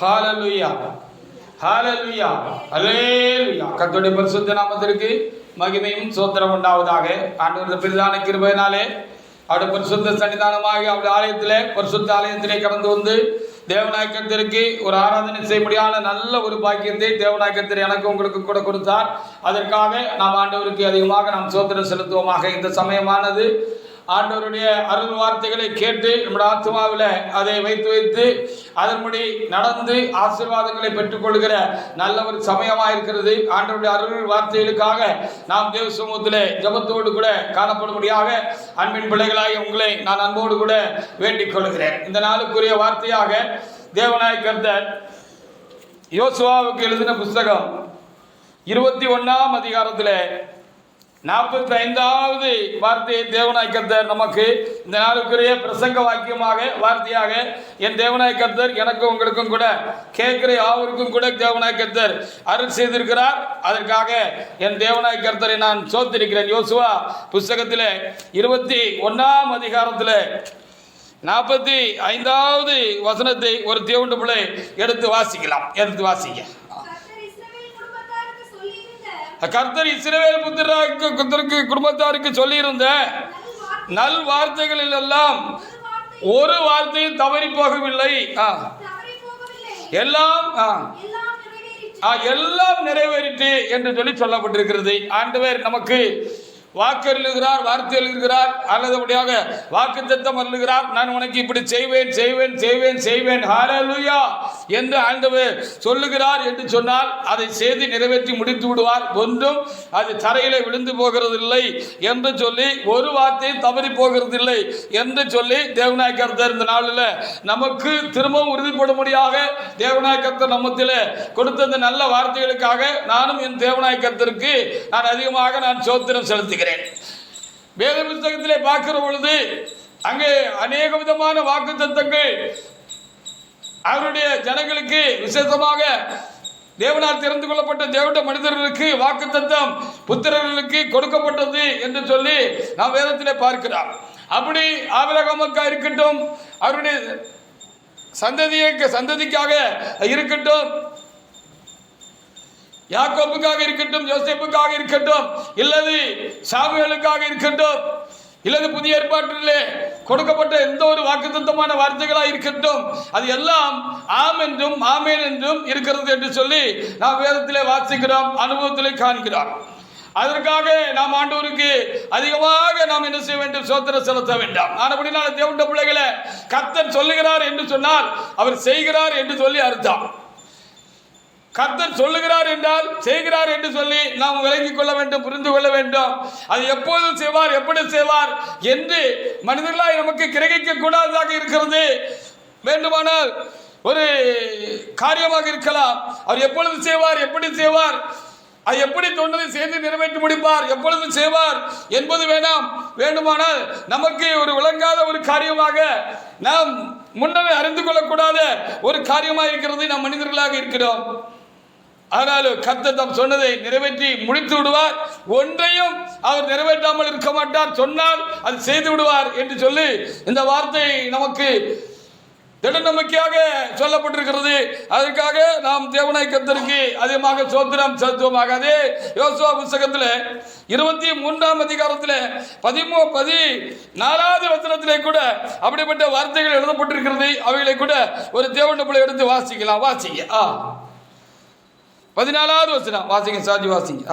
ஹalleluya ஹalleluya அல்லேலூயா. கர்த்தருடைய பரிசுத்த நாமத்திற்கு மகிமையும் ஸ்தோத்திரம் உண்டாவதாக. ஆண்டவருடைய பிரதான கிருபையினாலே அவருடைய பரிசுத்த சன்னிதானமாக அவருடைய பரிசுத்த ஆலயத்திலே கடந்து வந்து தேவனாய் கர்த்தருக்கு ஒரு ஆராதனை செய்ய முடியாத நல்ல ஒரு பாக்கியத்தை தேவனாய் கர்த்தர் எனக்கு உங்களுக்கு கூட கொடுத்தார். அதற்காக நாம் ஆண்டவருக்கு அதிகமாக நாம் ஸ்தோத்திரம் செலுத்துவோமாக. இந்த சமயமானது ஆண்டவருடைய அருள் வார்த்தைகளை கேட்டு நம்முடைய ஆத்மாவில் அதை வைத்து அதன்படி நடந்து ஆசீர்வாதங்களை பெற்றுக்கொள்கிற நல்ல ஒரு சமயமாக இருக்கிறது. ஆண்டவருடைய அருள் வார்த்தைகளுக்காக நாம் தேவ சமூகத்தில் ஜபத்தோடு கூட காணப்படும்படியாக அன்பின் பிள்ளைகளாக உங்களை நான் அன்போடு கூட வேண்டிக் கொள்கிறேன். இந்த நாளுக்குரிய வார்த்தையாக தேவனாய் கர்த்தர் யோசுவாவுக்கு எழுதின புஸ்தகம் 21ஆம் அதிகாரத்தில் 45வது வார்த்தையை தேவனாய் கர்த்தர் நமக்கு இந்த நாளுக்குரிய பிரசங்க வார்த்தையாக என் தேவனாய் கர்த்தர் எனக்கும் உங்களுக்கும் கூட கேட்கிற யாவருக்கும் கூட தேவனாய் கர்த்தர் அருள் செய்திருக்கிறார். அதற்காக என் தேவனாய் கர்த்தரை நான் சோத்திருக்கிறேன். யோசுவா புஸ்தகத்தில் 21ஆம் அதிகாரத்தில் 45வது வசனத்தை ஒரு தேவனுடைய பிள்ளை எடுத்து வாசிக்க. கர்த்தர் இஸ்ரவேல் புத்திரருக்கு குடும்பத்தாருக்கு சொல்லியிருந்த நல் வார்த்தைகளில் எல்லாம் ஒரு வார்த்தையும் தவறி போகவில்லை. எல்லாம் நிறைவேறிட்டு என்று சொல்லப்பட்டிருக்கிறது. ஆண்டவர் நமக்கு வாக்கு எழுதுகிறார், வார்த்தை எழுதுகிறார், அல்லதுபடியாக வாக்கு தத்தம் எழுதுகிறார். நான் உனக்கு இப்படி செய்வேன் ஹல்லேலூயா என்று ஆண்டவர் சொல்லுகிறார் என்று சொன்னால் அதை செய்து நிறைவேற்றி முடித்து விடுவார். ஒன்றும் அது தரையிலே விழுந்து போகிறதில்லை என்று சொல்லி ஒரு வார்த்தை தவறி போகிறதில்லை என்று சொல்லி தேவனாய் கர்த்தர் இந்த நாளில் நமக்கு திரும்பவும் உறுதிப்படும்படியாக தேவனாய் கர்த்தர் நம்மத்தில் கொடுத்த இந்த நல்ல வார்த்தைகளுக்காக நானும் என் தேவனாய் கர்த்தருக்கு நான் அதிகமாக சோத்திரம் செலுத்துகிறேன். வேத புத்தகத்திலே பார்க்கிற பொழுது அங்கே அநேக விதமான வாக்கு தத்தங்கள் அவருடைய ஜனங்களுக்கு விசேஷமாக தேவனால் தெரிந்து கொள்ளப்பட்ட தேவனுடைய மனிதர்களுக்கு வாக்கு தத்தம் புத்திரர்களுக்கு கொடுக்கப்பட்டது என்று சொல்லி நாம் வேதத்திலே பார்க்கிறோம். அப்படி ஆபிரகாமுக்கா இருக்கட்டும், அவருடைய சந்ததிக்காக இருக்கட்டும், யாக்கோபுக்காக இருக்கட்டும், யோசேப்புக்காக இருக்கட்டும், இல்லது சாமுவேலுக்காக இருக்கட்டும், இல்லது புதிய ஏற்பாட்டிலே கொடுக்கப்பட்ட எந்த ஒரு வாக்குத்தத்தமான வார்த்தைகளாக இருக்கட்டும், அது எல்லாம் ஆம் என்றும் ஆமேன் என்றும் இருக்கிறது என்று சொல்லி நாம் வேதத்திலே வாசிக்கிறோம், அனுபவத்திலே காண்கிறோம். அதற்காக நாம் ஆண்டவருக்கு அதிகமாக நாம் என்ன செய்ய வேண்டும்? ஸ்தோத்திரம் செலுத்த வேண்டாம். ஆனபடினால தேவனுடைய பிள்ளைகளை கர்த்தர் சொல்லுகிறார் என்று சொன்னால் அவர் செய்கிறார் என்று சொல்லி அர்த்தம். கர்த்தர் சொல்லுகிறார் என்றால் செய்கிறார் என்று சொல்லி நாம் விளங்கிக் கொள்ள வேண்டும், புரிந்து கொள்ள வேண்டும். அது எப்போது செய்வார், எப்படி செய்வார் என்று மனிதர்களாய் நமக்கு கிரகிக்க கூடாததாக இருக்கிறது. வேண்டுமானால் ஒரு காரியமாக இருக்கலாம், அவர் எப்பொழுது செய்வார், எப்படி செய்வார், அது எப்படி சொன்னதை செய்து நிறைவேற்றி முடிப்பார், எப்பொழுது செய்வார் என்பது வேண்டுமானால் நமக்கு ஒரு விளங்காத ஒரு காரியமாக நாம் முன்னமே அறிந்து கொள்ளக்கூடாத ஒரு காரியமாக இருக்கிறது. நாம் மனிதர்களாக இருக்கிறோம். ஆனாலும் கர்த்தர் தாம் சொன்னதை நிறைவேற்றி முடித்து விடுவார். ஒன்றையும் அவர் நிறைவேற்றாமல் இருக்க மாட்டார். சொன்னால் அது செய்து விடுவார் என்று சொல்லி இந்த வார்த்தை நமக்கு திட நம்பிக்கையாக சொல்லப்பட்டிருக்கிறது. அதற்காக நாம் தேவனாய் கர்த்தருக்கு அதிகமாக ஸ்தோத்திரம் செலுத்துவோமாக. அதே யோசுவா புத்தகத்தில் 23ஆம் அதிகாரத்தில் 14வது வசனத்திலே கூட அப்படிப்பட்ட வார்த்தைகள் எழுதப்பட்டிருக்கிறது. அவைகளை கூட ஒரு தேவனுடைய பிள்ளை எடுத்து வாசிக்கலாம். வாசிங்க 14வது வசனம் வாசிங்க. சாஜி வாசிங்க.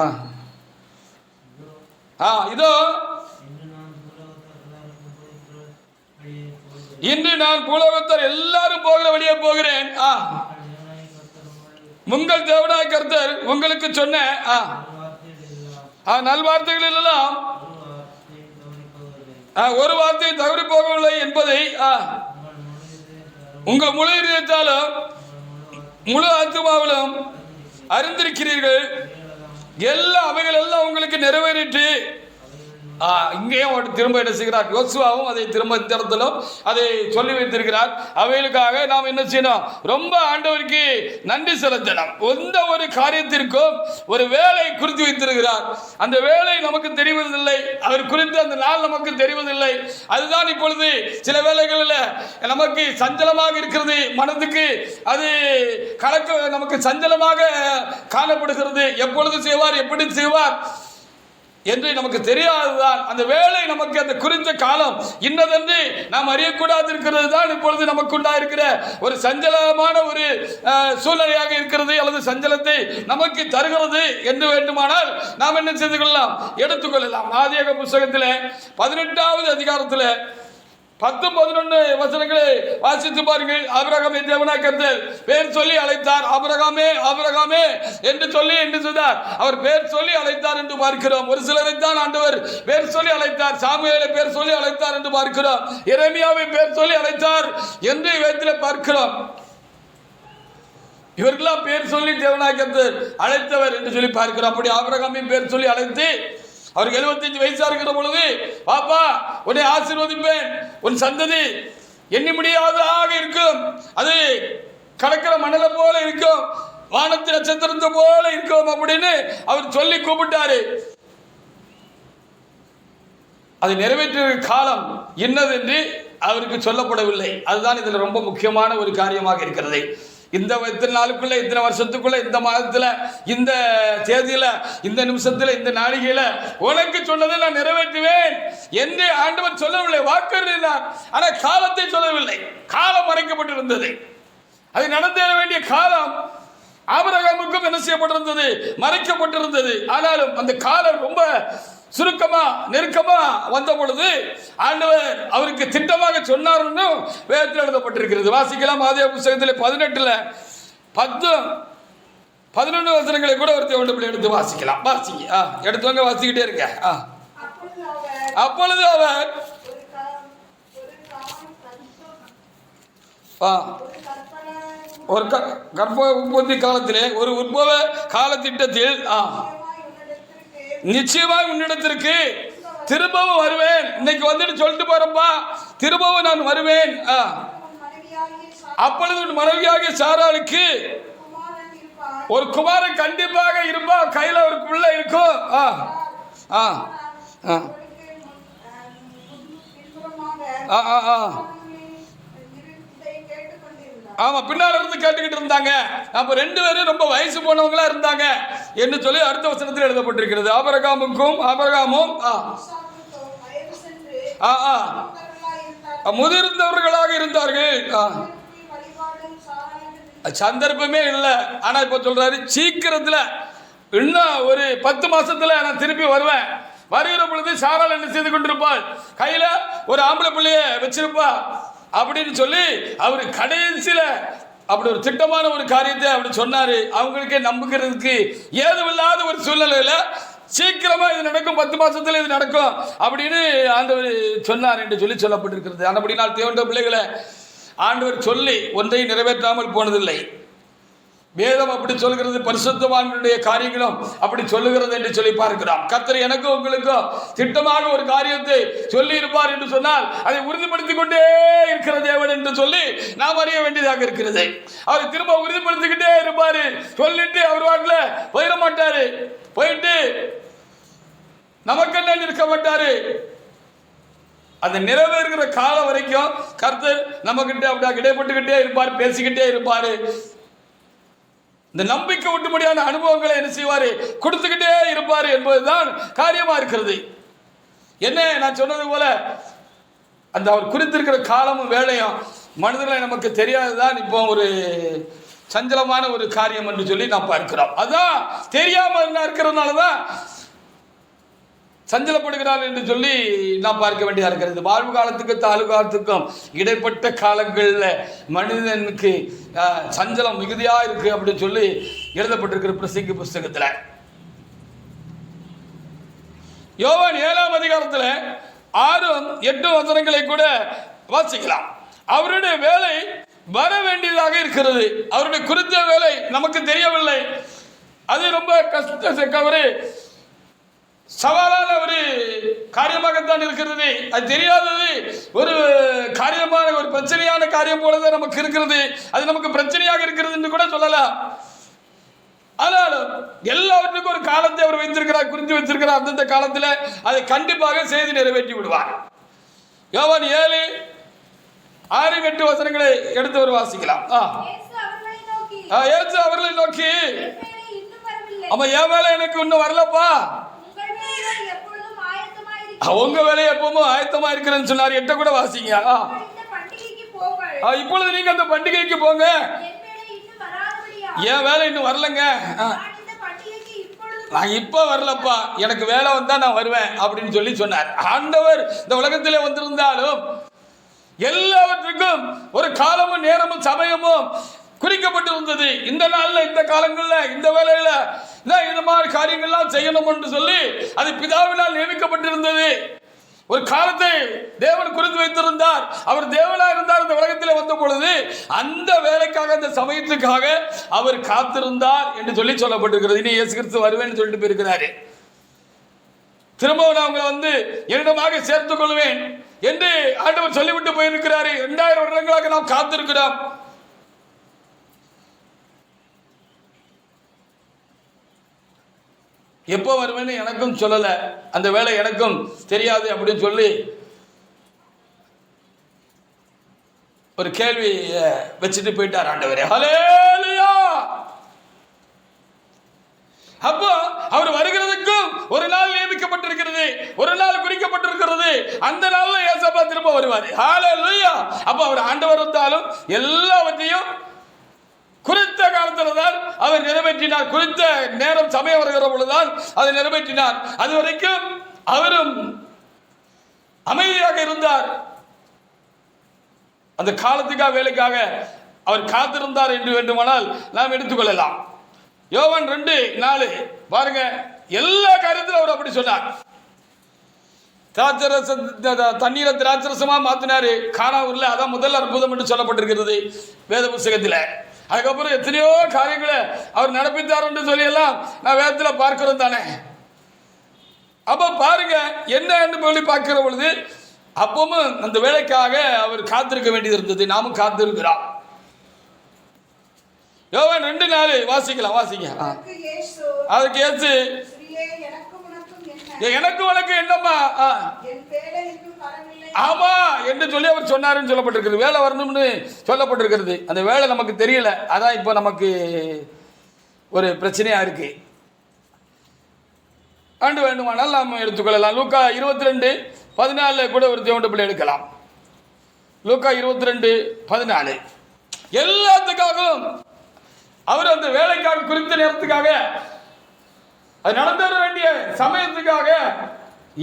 இதோ இன்று நான் பூலோகத்தார் எல்லாரும் போகிற வழியே போகிறேன். உங்கள் தேவனாய் கர்த்தர் உங்களுக்கு சொன்ன நல்வார்த்தைகள் எல்லாம் ஒரு வார்த்தை தவறி போகவில்லை என்பதை உங்கள் முழு இதயத்தாலும் முழு ஆத்துமாவிலும் அறிந்திருக்கிறீர்கள். அவைகள் எல்லாம் உங்களுக்கு நிறைவேறிட்டு இங்கேயும் திரும்ப என்ன செய்கிறார், யோசுவாவும் அதை திரும்ப இந்த இடத்திலும் அதை சொல்லி வைத்திருக்கிறார். அவைகளுக்காக நாம் என்ன செய்யணும், ரொம்ப ஆண்டவருக்கு நன்றி செலுத்தணும். எந்த ஒரு காரியத்திற்கும் ஒரு வேலை குறித்து வைத்திருக்கிறார். அந்த வேலை நமக்கு தெரிவதில்லை, அவர் குறித்து அந்த நாள் நமக்கு தெரிவதில்லை. அதுதான் இப்பொழுது சில வேளைகளில் நமக்கு சஞ்சலமாக இருக்கிறது, மனதுக்கு அது கலக்க நமக்கு சஞ்சலமாக காணப்படுகிறது. எப்பொழுது செய்வார், எப்படி செய்வார் என்று நமக்கு தெரியாதுதான். அந்த வேலை நமக்கு அந்த குறித்த காலம் இன்னதென்று நாம் அறியக்கூடாது இருக்கிறது தான் இப்பொழுது நமக்கு உண்டாயிருக்கிற ஒரு சஞ்சலமான ஒரு சூழ்நிலையாக இருக்கிறது, அல்லது சஞ்சலத்தை நமக்கு தருகிறது என்று வேண்டுமானால் நாம் என்ன செய்து கொள்ளலாம், எடுத்துக்கொள்ளலாம். ஆதியாகம புத்தகத்தில் 18வது அதிகாரத்தில் 10-11 வசனங்களை வாசித்து பாருங்கள். ஆபிரகாமை தேவனாய் கர்த்தர் பேர் சொல்லி அழைத்தார். ஆபிரகாமே ஆபிரகாமே என்று சொல்லி என்று சொன்னார். அவர் பேர் சொல்லி அழைத்தார் என்று பார்க்கிறோம். ஒரு சிலரை தான் ஆண்டவர் பேர் சொல்லி அழைத்தார். சாமுவேலை பேர் சொல்லி அழைத்தார் என்று பார்க்கிறோம். எரேமியாவை பேர் சொல்லி அழைத்தார் என்று வேதத்தில் பார்க்கிறோம். இவர்களாம் பேர் சொல்லி தேவனாய் கர்த்தர் அழைத்தவர் என்று சொல்லி பார்க்கிறோம். அப்படி ஆபிரகாமை பேர் சொல்லி அழைத்து அவருக்கு 75 வயசா இருக்கிற பொழுது, பாப்பா உன்னை ஆசீர்வதிப்பேன், உன் சந்ததி எண்ணி முடியாததாக இருக்கும், அது கடற்கிற மணலை போல இருக்கும், வானத்து நட்சத்திரத்தை போல இருக்கும் அப்படின்னு அவர் சொல்லி கூப்பிட்டாரு. அது நிறைவேற்ற காலம் என்னது என்று அவருக்கு சொல்லப்படவில்லை. அதுதான் இதில் ரொம்ப முக்கியமான ஒரு காரியமாக இருக்கிறது. இந்த இத்தனை நாளுக்குள்ள, இத்தனை வருஷத்துக்குள்ள, இந்த மாதத்தில், இந்த தேதியில், இந்த நிமிஷத்தில், இந்த நாளிகையில் உனக்கு சொன்னதை நான் நிறைவேற்றுவேன் என்று ஆண்டவர் சொல்லவில்லை, வாக்குறுதினார். ஆனால் காலத்தை சொல்லவில்லை. காலம் மறைக்கப்பட்டிருந்தது. அது நடந்தேற வேண்டிய காலம் ஆபிரகாமுக்கும் என்ன செய்யப்பட்டிருந்தது, மறைக்கப்பட்டிருந்தது. ஆனாலும் அந்த காலம் ரொம்ப சுருக்கமா நெருக்கமா வந்த பொழுது ஆண்டவர் அவருக்கு திட்டமாக சொன்னார்னு வேதத்தில் எழுதப்பட்டிருக்கிறது. வாசிக்கலாம். ஆதியாகம புத்தகத்தில் 18ல் 10-11 வசனங்களை கூட ஒருத்தர் எடுத்து வாசிக்கலாம். வாசிங்க, எடுத்தவங்க வாசிக்கிட்டே இருக்க. அப்பொழுது அவர் ஒரு கர்ப்ப உற்பத்தி காலத்திலே, ஒரு உற்பவ காலத்திட்டத்தில் நிச்சயமாக உன்னிடத்திற்கு திரும்பவும் வருவேன். இன்னைக்கு வந்துட்டு சொல்லிட்டு போறப்பா, திரும்பவும் நான் வருவேன். அப்பொழுது உன் மனைவியாகிய சாராளுக்கு ஒரு குமாரன் கண்டிப்பாக இருப்பா, கையில ஒரு பிள்ளை இருக்கும். ஆமா, பின்னால இருந்து கேட்டுக்கிட்டு இருந்தாங்க. அப்ப 2 பேரும் ரொம்ப வயசு போனவங்களா இருந்தாங்க என்று சொல்லி அடுத்த வசனத்தில் எழுதப்பட்டிருக்கிறது. ஆபிரகாமும் முதிர்ந்தவர்களாக இருந்தார்கள். சந்தர்ப்பமே இல்லை. ஆனா இப்ப சொல்றாரு, சீக்கிரத்துல இன்னும் ஒரு 10 மாசத்துல நான் திருப்பி வருவேன். வருகிற பொழுது சாராள் என்ன செய்து கொண்டிருப்பாள், கையில ஒரு ஆம்பளை பிள்ளைய வச்சிருப்பா அப்படின்னு சொல்லி அவரு கடைசியில அப்படி ஒரு திட்டமான ஒரு காரியத்தை அப்படி சொன்னாரு. அவங்களுக்கே நம்புகிறதுக்கு ஏதுமில்லாத ஒரு சூழ்நிலையில சீக்கிரமா இது நடக்கும், 10 மாசத்துல இது நடக்கும் அப்படின்னு ஆண்டவர் சொன்னார் என்று சொல்லி சொல்லப்பட்டிருக்கிறது. அப்படினால் தேவனுடைய பிள்ளைகளை ஆண்டவர் சொல்லி ஒன்றையும் நிறைவேற்றாமல் போனதில்லை. வேதம் அப்படி சொல்கிறது, பரிசுத்தவான்களுடைய காரியங்களும் அப்படி சொல்லுகிறது என்று சொல்லி பார்க்கிறோம். கர்த்தர் எனக்கும் உங்களுக்கும் திட்டமாக ஒரு காரியத்தை சொல்லி இருப்பார் என்று சொன்னால் அதை உறுதிப்படுத்திக் கொண்டே இருக்கிற தேவன் என்று சொல்லி நாம் அறிய வேண்டியதாக இருக்கிறது. அவர் திரும்ப உறுதிப்படுத்திக்கிட்டே இருப்பாரு. சொல்லிட்டு அவர் வாக்குல போயிட மாட்டாரு, போயிட்டு நமக்கு என்ன இருக்க மாட்டாரு. அந்த நிறைவேறுகிற காலம் வரைக்கும் கர்த்தர் நம்ம கிட்ட அப்படியே இடைப்பட்டுக்கிட்டே இருப்பார், பேசிக்கிட்டே இருப்பாரு. இந்த நம்பிக்கை ஒட்டுமடியான அனுபவங்களை என்ன செய்வாரு, கொடுத்துக்கிட்டே இருப்பாரு என்பதுதான் காரியமா இருக்கிறது. என்ன நான் சொன்னது போல அந்த அவர் குறித்திருக்கிற காலமும் வேலையும் மனிதர்களை நமக்கு தெரியாதுதான் இப்போ ஒரு சஞ்சலமான ஒரு காரியம் என்று சொல்லி நாம் பார்க்கிறோம். அதான் தெரியாம இருக்கிறதுனாலதான் சஞ்சலப்படுகிறார் என்று சொல்லி நாம் பார்க்க வேண்டியதாக இருக்கிறது. வாழ்வு காலத்துக்கும் தாழ்வு காலத்துக்கும் இடைப்பட்ட காலங்களில் மனிதனுக்கு சஞ்சலம் மிகுதியாக இருக்கு அப்படின்னு சொல்லி எழுதப்பட்டிருக்கிற பிரசங்கி புஸ்தகத்தில். யோவான் 7ஆம் அதிகாரத்தில் 6-8 வசனங்களை கூட வாசிக்கலாம். அவருடைய வேலை வர வேண்டியதாக இருக்கிறது. அவருடைய குறித்த வேலை நமக்கு தெரியவில்லை. அது ரொம்ப கஷ்டம். சவாலான ஒரு காரியமாகத்தான் இருக்கிறது. அது தெரியாதது ஒரு காரியமான ஒரு பிரச்சனையான காரியம் போலதான் நமக்கு இருக்கிறது. அது நமக்கு பிரச்சனையாக இருக்கிறது என்று கூட சொல்லலாம். ஆனாலும் எல்லாவற்றுக்கும் ஒரு காலத்தை அவர் வைத்திருக்கிறார், குறித்து வைத்திருக்கிறார். அந்தந்த காலத்தில் அதை கண்டிப்பாக செய்து நிறைவேற்றி விடுவார். யோவான் 7:6-8 வசனங்களை எடுத்து ஒரு வாசிக்கலாம். இயேசு அவர்களை நோக்கி, ஆமா, என் வேலை எனக்கு இன்னும் வரலப்பா, உங்க வேலை எப்பவும் ஆயத்தமா இருக்கிறேன்னு சொன்னார். 8 கூட வாசிங்க. இப்பொழுது நீங்க அந்த பண்டிகைக்கு போங்க, என் வேலை இன்னும் வரலங்க, நான் இப்ப வரலப்பா, எனக்கு வேலை வந்தா நான் வருவேன் அப்படின்னு சொல்லி சொன்னார். ஆண்டவர் இந்த உலகத்திலே வந்திருந்தாலும் எல்லாவற்றுக்கும் ஒரு காலமும் நேரமும் சமயமும் குறிக்கப்பட்டிருந்தது. இந்த நாள்ல, இந்த காலங்கள்ல, இந்த வேலையில இந்த மாதிரி காரியங்கள்லாம் செய்யணும் என்று சொல்லி அது பிதாவினால் நியமிக்கப்பட்டிருந்தது. ஒரு காலத்தை தேவன் குறித்து வைத்திருந்தார். அவர் தேவனா இருந்தார். இந்த உலகத்தில் வந்த பொழுது அந்த வேலைக்காக, அந்த சமயத்துக்காக அவர் காத்திருந்தார் என்று சொல்லி சொல்லப்பட்டிருக்கிறது. இனி இயேசு கிறிஸ்து வருவேன்னு சொல்லிட்டு போயிருக்கிறாரு. திரும்பவும் நான் உங்களை என்னிடமாக சேர்த்துக் கொள்வேன் என்று ஆண்டவர் சொல்லிவிட்டு போயிருக்கிறாரு. 2000 வருடங்களாக நாம் காத்திருக்கிறோம். எப்போ வருவேன்னு எனக்கும் சொல்லல, அந்த வேலை எனக்கும் தெரியாது அப்படின்னு சொல்லி ஒரு கேள்வி வச்சுட்டு போயிட்டார் ஆண்டவரே. ஹல்லேலூயா. அப்போ அவர் வருகிறதுக்கும் ஒரு நாள் நியமிக்கப்பட்டிருக்கிறது, ஒரு நாள் குறிக்கப்பட்டிருக்கிறது. அந்த நாள்ல ஏசப்பா திரும்ப வருவார். ஹல்லேலூயா. அப்போ அவர் ஆண்டவர் வந்தாலும் எல்லாவற்றையும் குறித்த காலத்தில் தான் அவர் நிறைவேற்றினார். குறித்த நேரம் சமயம் வருகிற பொழுதுதான் அதை நிறைவேற்றினார். அது வரைக்கும் அவரும் அமைதியாக இருந்தார். அந்த காலத்துக்காக, வேலைக்காக அவர் காத்திருந்தார் என்று வேண்டுமானால் நாம் எடுத்துக்கொள்ளலாம். யோவான் 2:4 பாருங்க, எல்லா காரியத்திலும் அவர் அப்படி சொன்னார். தண்ணீரை திராட்சரசமா மாத்தினாரு கானாவூர்ல. அதான் முதல் அற்புதம் என்று சொல்லப்பட்டிருக்கிறது வேத புத்தகத்தில். அதுக்கப்புறம் எத்தனையோ காரியங்களை அவர் நடப்பித்தார் என்று சொல்லி எல்லாம் நான் வேதத்தில் பார்க்கிறோம் தானே. அப்ப பாருங்க, என்ன என்று சொல்லி பார்க்கிற பொழுது அப்பவும் அந்த வேலைக்காக அவர் காத்திருக்க வேண்டியது இருந்தது. நாமும் காத்திருக்கிறோம். யோவான் 2:4 வாசிக்கலாம், வாசிங்க. அதுக்கு இயேசு, எனக்கு உனக்கு என்னம்மா, ஆமா என்று சொல்லி அவர் சொன்னாருன்னு சொல்லப்பட்டிருக்கிறது. வேலை வரணும்னு சொல்லப்பட்டிருக்கிறது. அந்த வேலை நமக்கு தெரியல. அதான் இப்போ நமக்கு ஒரு பிரச்சனையா இருக்கு. ஆண்டு வேண்டுமானால் நாம் எடுத்துக்கொள்ளலாம். லூக்கா 22:14 கூட ஒரு தேவண்ட பிள்ளை எடுக்கலாம். லூக்கா 22:14 எல்லாத்துக்காகவும் அவர் அந்த வேலைக்காக, குறித்த நேரத்துக்காக, அது நடந்தேற வேண்டிய சமயத்துக்காக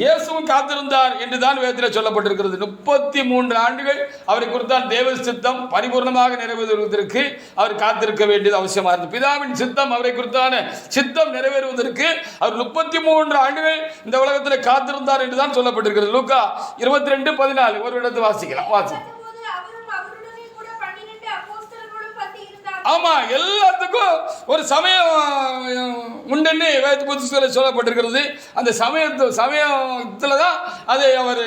இயேசுவும் காத்திருந்தார் என்று தான் வேதத்தில் சொல்லப்பட்டிருக்கிறது. 33 ஆண்டுகள் அவரை குறித்தான் தேவ சித்தம் பரிபூர்ணமாக நிறைவேறுவதற்கு அவர் காத்திருக்க வேண்டியது அவசியமாக இருந்தது. பிதாவின் சித்தம், அவரை குறித்தான சித்தம் நிறைவேறுவதற்கு அவர் 33 ஆண்டுகள் இந்த உலகத்தில் காத்திருந்தார் என்று தான் சொல்லப்பட்டிருக்கிறது. லூக்கா 22:14 ஒரு இடத்தை வாசிக்கலாம், வாசி. ஆமா, எல்லாத்துக்கும் ஒரு சமயம் உண்டுன்னு வேத புத்தகத்தில் சொல்லப்பட்டிருக்கிறது. அந்த சமயத்துல தான் அதை அவர்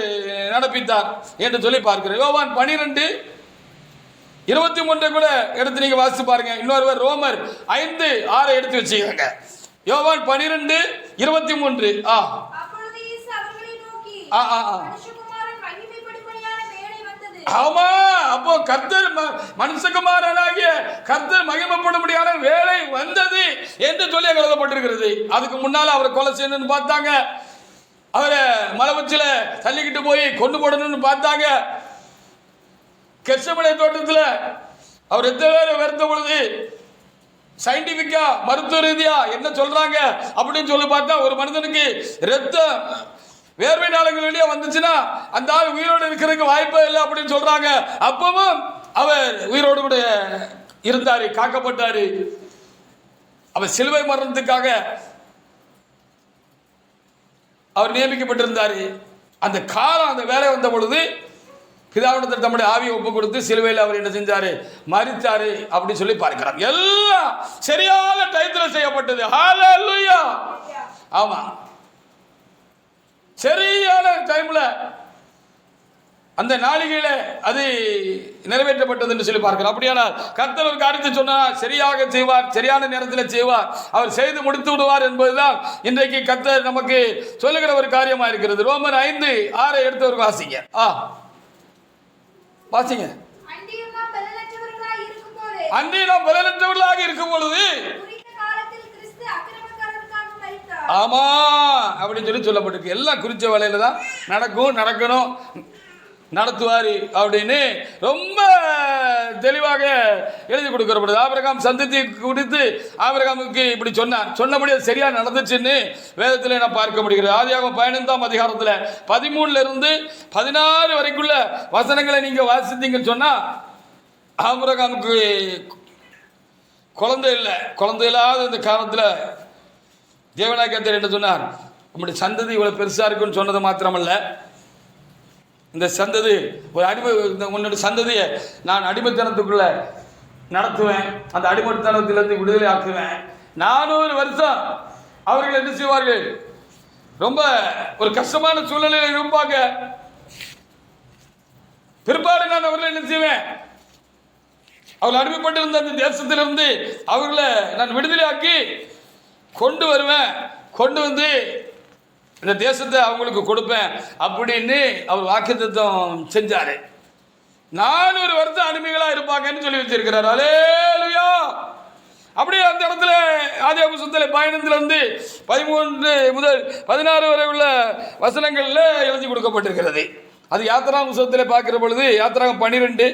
நடப்பித்தார் என்று சொல்லி பார்க்கிறோம். யோவான் 12:23 கூட எடுத்து நீங்க வாசித்து பாருங்க. இன்னொருவர் ரோமர் 5:6 எடுத்து வச்சுக்கோங்க. யோவான் 12:23. ஆமா, அப்போ கர்த்தர் மனுஷகுமாரனாகிய கர்த்தர் மகிமைப்படும்படியான வேலை வந்தது என்று சொல்லி எழுதப்பட்டிருக்கிறது. அதுக்கு முன்னால அவரை கொலை செய்யணும்னு பார்த்தாங்க, அவரை மலை உச்சில தள்ளிக்கிட்டு போய் கொண்டு போடணும்னு பார்த்தாங்க. கெர்சமனே தோட்டத்தில் அவர் எத்தனை பேர் வெறுத்த பொழுது சயின்டிபிக்கா, மருத்துவ ரீதியா என்ன சொல்றாங்க அப்படின்னு சொல்லி பார்த்தா, ஒரு மனிதனுக்கு ரத்தம் வேர்வை நாளங்கள் வெளியே வந்துச்சுன்னா அந்த ஆள் உயிரோடு இருக்கிறதுக்கு வாய்ப்பே இல்லை அப்படின்னு சொல்றாங்க. அப்பவும் அவர் உயிரோடு கூட இருந்தாரு, காக்கப்பட்டாரு. அவர் சிலுவை மரணத்துக்காக அவர் நியமிக்கப்பட்டிருந்தாரு. அந்த காலம், அந்த வேலை வந்த பொழுது பிதாவிடத்தில் தம்முடைய ஆவியை ஒப்பு கொடுத்து சிலுவையில் அவர் என்ன செஞ்சாரு, மரித்தாரு அப்படின்னு சொல்லி பார்க்கிறார். எல்லாம் சரியான டயத்தில் செய்யப்பட்டது. ஹல்லேலூயா. ஆமா, சரியான டைம்ல அந்த நாளிகையில அது நிறைவேற்றப்பட்டது என்று சொல்லி பார்க்கிறோம். அப்படியானால் கர்த்தர் ஒரு காரியத்தை சொன்னார், சரியாக செய்வார், சரியான நேரத்தில் செய்வார், அவர் செய்து முடித்து விடுவார் என்பதுதான் இன்றைக்கு கர்த்தர் நமக்கு சொல்லுகிற ஒரு காரியமா இருக்கிறது. ரோமர் 5:6 எடுத்தவர்கள் வாசிங்க. வாசிங்க. அன்றி நாம் பலனற்றவர்களாக இருக்கும் பொழுது ஆமா அப்படின்னு சொல்லப்பட்டிருக்கு. எல்லாம் குறிச்ச வேலையில தான் நடக்கணும், நடத்துவார் அப்படின்னு ரொம்ப தெளிவாக எழுதி கொடுக்கப்படுது. ஆபிரகாம் சந்ததியை குறித்து ஆபிரகாமுக்கு இப்படி சொன்னபடி அது சரியா நடந்துச்சுன்னு வேதத்தில் நான் பார்க்க முடிகிறது. ஆதியாகமம் 15ஆம் அதிகாரத்தில் 13 இருந்து 16 வரைக்குள்ள வசனங்களை நீங்க வாசித்தீங்கன்னு சொன்னா, ஆபிரகாமுக்கு குழந்தை இல்லாத இந்த காலத்தில் தேவனாகிய கர்த்தர் என்ன சொன்னார், நம்முடைய சந்ததி இவ்வளவு பெருசா இருக்குன்னு சொன்னது மாத்திரமல்ல, இந்த சந்ததி ஒரு உன்னுடைய சந்ததியை நான் அடிமைத்தனத்துக்குள்ள நடத்துவேன், அந்த அடிமைத்தனத்திலிருந்து விடுதலை ஆக்குவேன். 400 வருஷம் அவர்கள் என்ன செய்வார்கள், ரொம்ப ஒரு கஷ்டமான சூழ்நிலையில் இருப்பாங்க. பிற்பாடு நான் அவர்களை என்ன செய்வேன், அவர்கள் அடிமைப்பட்டிருந்த அந்த தேசத்திலிருந்து அவர்களை நான் விடுதலை ஆக்கி கொண்டு வருவேன், கொண்டு வந்து இந்த தேசத்தை அவங்களுக்கு கொடுப்பேன் அப்படின்னு அவர் வாக்குத்தத்தம் செஞ்சாரு. 400 வருஷம் அடிமைகளா இருப்பாங்கன்னு சொல்லி வச்சிருக்கிறார். அல்லேலூயா. அப்படியே அந்த இடத்துல ஆதியாகம புத்தகத்தில் 15 13 முதல் 16 வரை உள்ள வசனங்கள்ல எழுதி கொடுக்கப்பட்டிருக்கிறது. அது யாத்திராகம புத்தகத்தில் பார்க்கிற பொழுது யாத்திராகமம் 12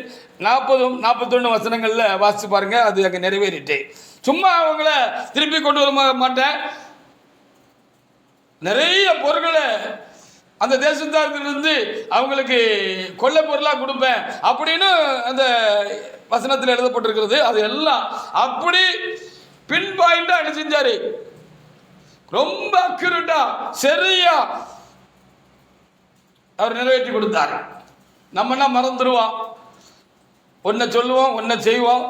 40 41 வசனங்கள்ல வாசிச்சு பாருங்க. அது அங்கே நிறைவேறிட்டு சும்மா அவங்கள திருப்பி கொண்டு வர மாட்டேன், நிறைய பொருட்களை அந்த தேசத்தாரிலிருந்து அவங்களுக்கு கொள்ள பொருளாக கொடுப்பேன் அப்படின்னு அந்த வசனத்தில் எழுதப்பட்டிருக்கிறது. அது எல்லாம் அப்படி பின் பாயிண்டா என்ன செஞ்சாரு, ரொம்ப அக்யூரேட்டா சரியா அவர் நிறைவேற்றி கொடுத்தாரு. நம்மனா மறந்துடுவோம், ஒன்றை சொல்லுவோம், ஒன்றை செய்வோம்,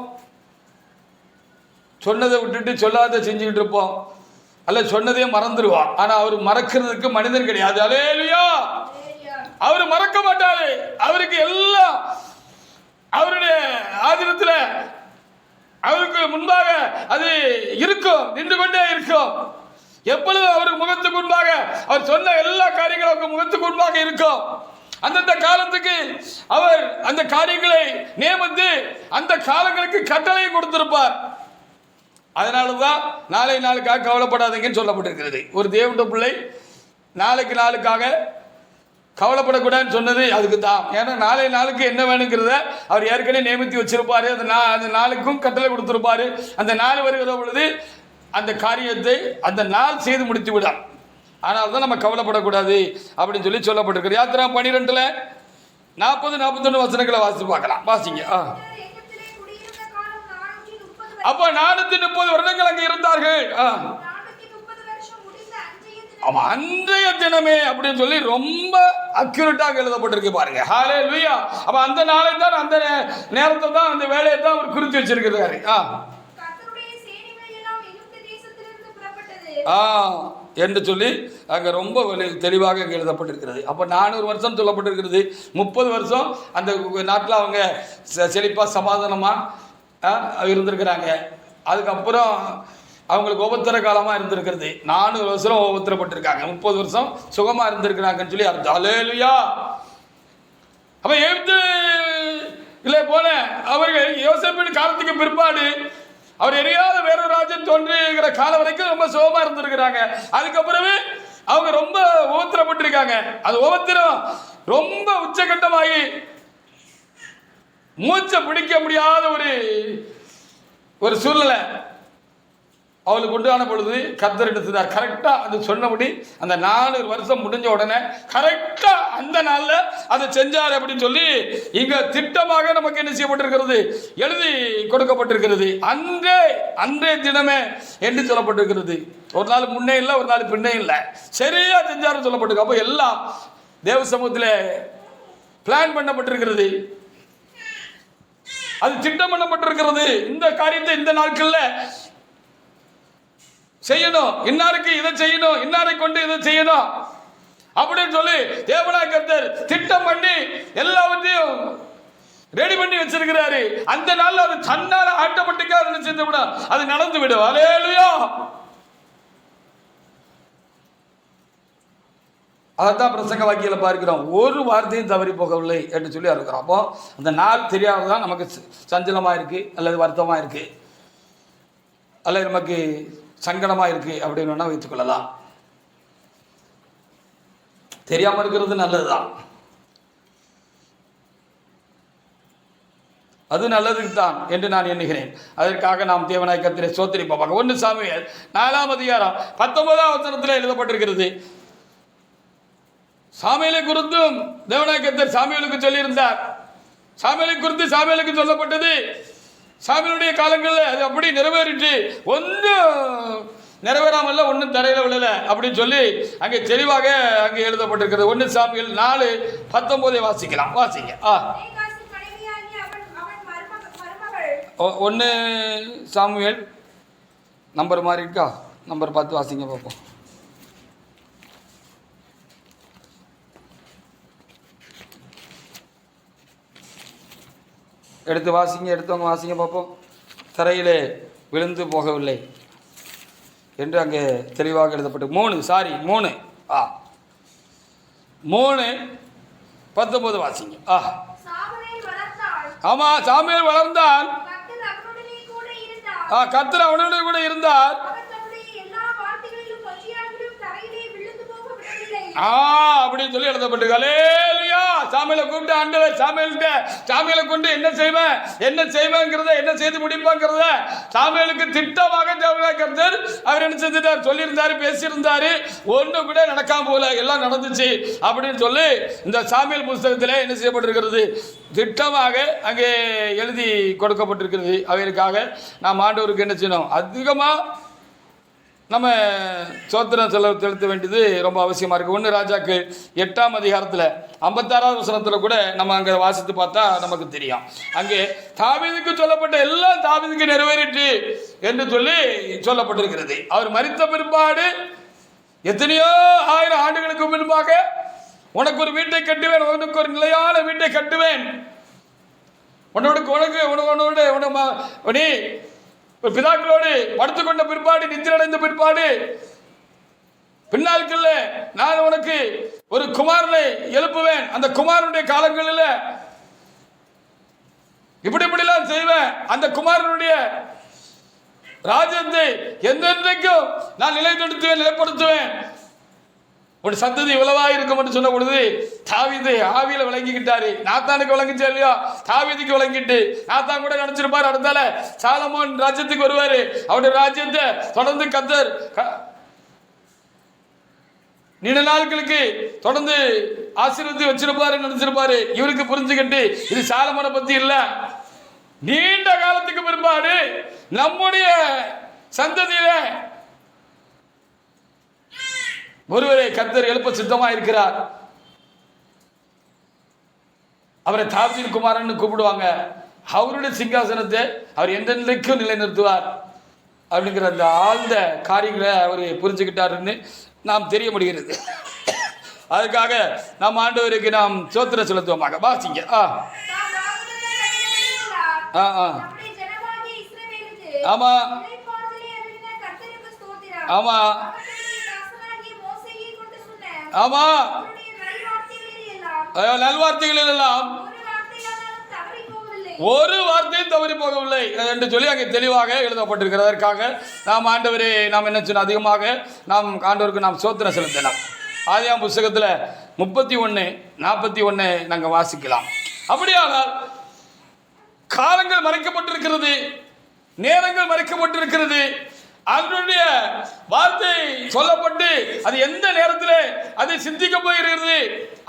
சொன்னதை விட்டுட்டு சொல்லாத செஞ்சுக்கிட்டு இருப்போம், அல்ல சொன்னதே மறந்துடுவான். ஆனா அவர் மறக்கிறதுக்கு மனிதன் கிடையாது. அல்லேலூயா. அவர் மறக்க மாட்டாரு. அவருக்கு எல்லாம் அவருடைய ஆதீனத்தில் அவருக்கு முன்பாக அது இருக்கும், நின்று கொண்டே இருக்கும். எப்பொழுது அவர் முகத்துக்கு முன்பாக அவர் சொன்ன எல்லா காரியங்களும் முகத்துக்கு முன்பாக இருக்கும். அந்தந்த காலத்துக்கு அவர் அந்த காரியங்களை நியமித்து அந்த காலங்களுக்கு கட்டளை கொடுத்திருப்பார். அதனாலதான் நாளுக்காக கவலைப்படாதீங்கன்னு சொல்லப்பட்டிருக்கிறது. ஒரு தேவனுடைய பிள்ளை நாளுக்காக கவலைப்படக்கூடாதுன்னு சொன்னது அதுக்கு தான். ஏன்னா நாளுக்கு என்ன வேணுங்கிறத அவர் ஏற்கனவே நியமித்து வச்சிருப்பாரு. அந்த நாளுக்கும் கட்டளை கொடுத்திருப்பாரு. அந்த நாள் வருகிற பொழுது அந்த காரியத்தை அந்த நாள் செய்து முடித்து விடும். அதனால தான் நம்ம கவலைப்படக்கூடாது அப்படின்னு சொல்லப்பட்டிருக்கிறது. யாத்திராகமம் 12 40 41 வசனங்களை வாசித்து பார்க்கலாம். வாசிங்க. அப்ப 430 வருடங்கள் அங்கே இருந்தார்கள். அன்றைய தினமே அப்படின்னு சொல்லி ரொம்ப அக்யூரேட்டாக எழுதப்பட்டிருக்கு பாருங்க. ஹல்லேலூயா. அப்ப அந்த நாளை தான், அந்த நேரத்தை தான், அந்த வேலையை தான் அவர் குறித்து வச்சிருக்கிறாரு. என்று சொல்லி அங்க ரொம்ப தெளிவாக எழுதப்பட்டிருக்கிறது. அப்ப 400 வருஷம் சொல்லப்பட்டிருக்கிறது. 30 வருஷம் அந்த நாட்டில் அவங்க செழிப்பா சமாதானமா இருந்திருக்கிறாங்க. அதுக்கப்புறம் அவங்களுக்கு உபத்திர காலமாக இருந்திருக்கிறது. 400 வருஷம் உபத்திரப்பட்டிருக்காங்க. 30 வருஷம் சுகமாக இருந்திருக்கிறாங்கன்னு சொல்லி அர்த்தம். அல்லேலூயா. அப்போ எகிப்திலே போன அவர்கள் யோசேப்பின் காலத்துக்கு பிற்பாடு அவர் எரியாத வேறொரு ராஜ்யம் தோன்றுகிற காலம் வரைக்கும் ரொம்ப சுகமாக இருந்திருக்கிறாங்க. அதுக்கப்புறமே அவங்க ரொம்ப உபத்திரப்பட்டிருக்காங்க. அது உபத்திரம் ரொம்ப உச்சகட்டமாகி மூச்சை பிடிக்க முடியாத ஒரு சூழ்நிலை அவளுக்கு உண்டான பொழுது கர்த்தர் எடுத்தார். கரெக்டா அது சொன்னபடி அந்த 4 வருஷம் முடிஞ்ச உடனே கரெக்டா அந்த நாள்ல அதை செஞ்சார் அப்படின்னு சொல்லி இங்க திட்டமாக நமக்கு என்ன செய்யப்பட்டிருக்கிறது, எழுதி கொடுக்கப்பட்டிருக்கிறது. அன்றே தினமே என்று சொல்லப்பட்டிருக்கிறது. ஒரு நாள் முன்னே இல்லை, ஒரு நாள் பின்னே இல்லை, சரியா செஞ்சாரு சொல்லப்பட்டிருக்கு. அப்போ எல்லாம் தேவ சமூகத்தில் பிளான் பண்ணப்பட்டிருக்கிறது, அது திட்டம் பண்ணப்பட்டிருக்கிறது. இந்த காரியத்தை இந்த நாட்கள்ல செய்யணும், இன்னாருக்கு இதை செய்யணும், இன்னாரை கொண்டு இதை செய்யணும் அப்படின்னு சொல்லி தேவனாகிய கர்த்தர் திட்டம் பண்ணி எல்லாவற்றையும் ரெடி பண்ணி வச்சிருக்கிறாரு. அந்த நாள்ல அது தன்னால ஆட்டோமேட்டிக்கா நினைச்சிருந்தா அது நடந்து விடும். அல்லேலூயா. அதான் பிரசங்க வாக்கியில பார்க்கிறோம், ஒரு வார்த்தையும் தவறி போகவில்லை என்று சொல்லி இருக்கிறோம். அப்போ அந்த நாள் தெரியாததான் நமக்கு சஞ்சலமா இருக்கு, அல்லது வருத்தமா இருக்கு, அல்லது நமக்கு சங்கடமா இருக்கு அப்படின்னு வேணா வைத்துக் கொள்ளலாம். தெரியாம இருக்கிறது நல்லதுதான், அது நல்லதுக்கு தான் என்று நான் எண்ணுகிறேன். அதற்காக நாம் தேவனாகிய கர்த்தரை ஸ்தோத்திரிப்போம். 1 சாமுவேல் 4ஆம் அதிகாரம் 19ஆம் வசனத்தில் எழுதப்பட்டிருக்கிறது. சாமுவேலை குறித்தும் தேவனாகிய கர்த்தர் சாமுவேலுக்கு சொல்லியிருந்தார். சாமுவேலை குறித்து சாமுவேலுக்கு சொல்லப்பட்டது சாமுவேலுடைய காலங்களில் அது அப்படி நிறைவேறிட்டு ஒன்றும் நிறைவேறாமல்ல, ஒன்றும் தரையில விழல அப்படின்னு சொல்லி அங்கே தெளிவாக அங்கே எழுதப்பட்டிருக்கிறது. 1 சாமுவேல் 4:19 வாசிக்கலாம். வாசிங்க. 1 சாமுவேல் நம்பர் மாதிரி இருக்கா? நம்பர் பார்த்து வாசிங்க பார்ப்போம். எடுத்து வாசிங்க, எடுத்தவங்க வாசிங்க பார்ப்போம். தரையிலே விழுந்து போகவில்லை என்று அங்கே தெளிவாக எழுதப்பட்டு 3:19 வாசிங்க. ஆமா, சாமுவேல் வளர்ந்தான், கர்த்தர் அவனோடு கூட இருந்தார். அப்படின்னு சொல்லி எழுதப்பட்டிருக்கு. அல்லேலூயா. சாமுவேலை கூப்பிட்டு ஆண்டவர் சாமுவேலை கொண்டு என்ன செய்வேங்கிறத, என்ன செய்து முடிப்பாங்கிறத சாமுவேலுக்கு திட்டமாக தேவனாகிய கர்த்தர் அவர் என்ன செஞ்சிட்டார், சொல்லியிருந்தாரு, பேசியிருந்தாரு. ஒன்று கூட நடக்காம போல, எல்லாம் நடந்துச்சு அப்படின்னு சொல்லி இந்த சாமுவேல் புஸ்தகத்தில் என்ன செய்யப்பட்டிருக்கிறது, திட்டமாக அங்கே எழுதி கொடுக்கப்பட்டிருக்கிறது. அவைகளுக்காக நாம் ஆண்டவருக்கு என்ன செய்யணும், அதிகமாக நம்ம சோத்திரம் செலுத்த வேண்டியது ரொம்ப அவசியமாக இருக்குது. 1 ராஜாக்கள் 8ஆம் அதிகாரத்தில் 56ஆவது வசனத்தில் கூட நம்ம அங்கே வாசித்து பார்த்தா நமக்கு தெரியும். அங்கே தாவீதுக்கு சொல்லப்பட்ட எல்லாம் தாவீதுக்கு நிறைவேறிட்டு என்று சொல்லி சொல்லப்பட்டிருக்கிறது. அவர் மரித்த பிற்பாடு எத்தனையோ 1000 ஆண்டுகளுக்கு முன்பாக உனக்கு ஒரு வீட்டை கட்டுவேன், உனக்கு ஒரு நிலையான வீட்டை கட்டுவேன், நீ பிதாக்களோடு படுத்துக்கொண்ட பிற்பாடு, நித்திரடைந்த பிற்பாடு, பின்னாட்கள்ல நான் உனக்கு ஒரு குமாரனை எழுப்புவேன், அந்த குமாரனுடைய காலங்களில் இப்படிலாம் செய்வேன், அந்த குமாரனுடைய ராஜ்யத்தை எந்தெந்தைக்கும் நான் நிலைப்படுத்துவேன், ஒரு சந்ததி இவ்வளவா இருக்கும் என்று சொன்ன பொழுது தாவீது ஆவியில விளங்கிக்கிட்டாரு. நாத்தானுக்கு விளங்கிச்சா இல்லையா? தாவீதுக்கு விளங்கிட்டு நாத்தான் கூட நினைச்சிருப்பாரு, அடுத்தால சாலமோன் ராஜ்யத்துக்கு வருவாரு, அவருடைய ராஜ்யத்தை தொடர்ந்து கர்த்தர் நீண்ட நாட்களுக்கு தொடர்ந்து ஆசீர்வதித்து வச்சிருப்பாரு நினைச்சிருப்பாரு. இவருக்கு புரிஞ்சுக்கிட்டு இது சாலமோனை பத்தி இல்ல, நீண்ட காலத்துக்கு பிற்பாடு நம்முடைய சந்ததியில ஒருவரை கர்த்தர் எழுப்ப சித்தமா இருக்கிறார். அவரை தாவீதின் குமாரன் கூப்பிடுவாங்க. அவருடைய சிங்காசனத்தை அவர் எந்த நிலைக்கும் நிலைநிறுத்துவார் அப்படிங்கிற அந்த ஆழ்ந்த காரியங்களை அவர் புரிஞ்சுக்கிட்டாருன்னு நாம் தெரிய முடிகிறது. அதுக்காக நாம் ஆண்டவருக்கு நாம் ஸ்தோத்திரம் செலுத்துவோமாக. வாசிங்க. ஆமா ஆமா ஆமா, நல்வார்த்தைகளில் எல்லாம் ஒரு வார்த்தையும் தவறி போகவில்லை என்று சொல்லி அங்கே தெளிவாக எழுதப்பட்டிருக்கிறது. அதற்காக நாம் ஆண்டவரே நாம் என்ன சொன்ன அதிகமாக நாம் ஆண்டவருக்கு நாம் ஸ்தோத்திரம் செலுத்தலாம். ஆதியாகமம் புஸ்தகத்தில் 31:41 நாங்கள் வாசிக்கலாம். அப்படியானால் காலங்கள் மறைக்கப்பட்டிருக்கிறது, நேரங்கள் மறைக்கப்பட்டிருக்கிறது. அவருடைய வார்த்தை சொல்லப்பட்டு அது எந்த நேரத்தில் அதை சிந்திக்க போகிறது,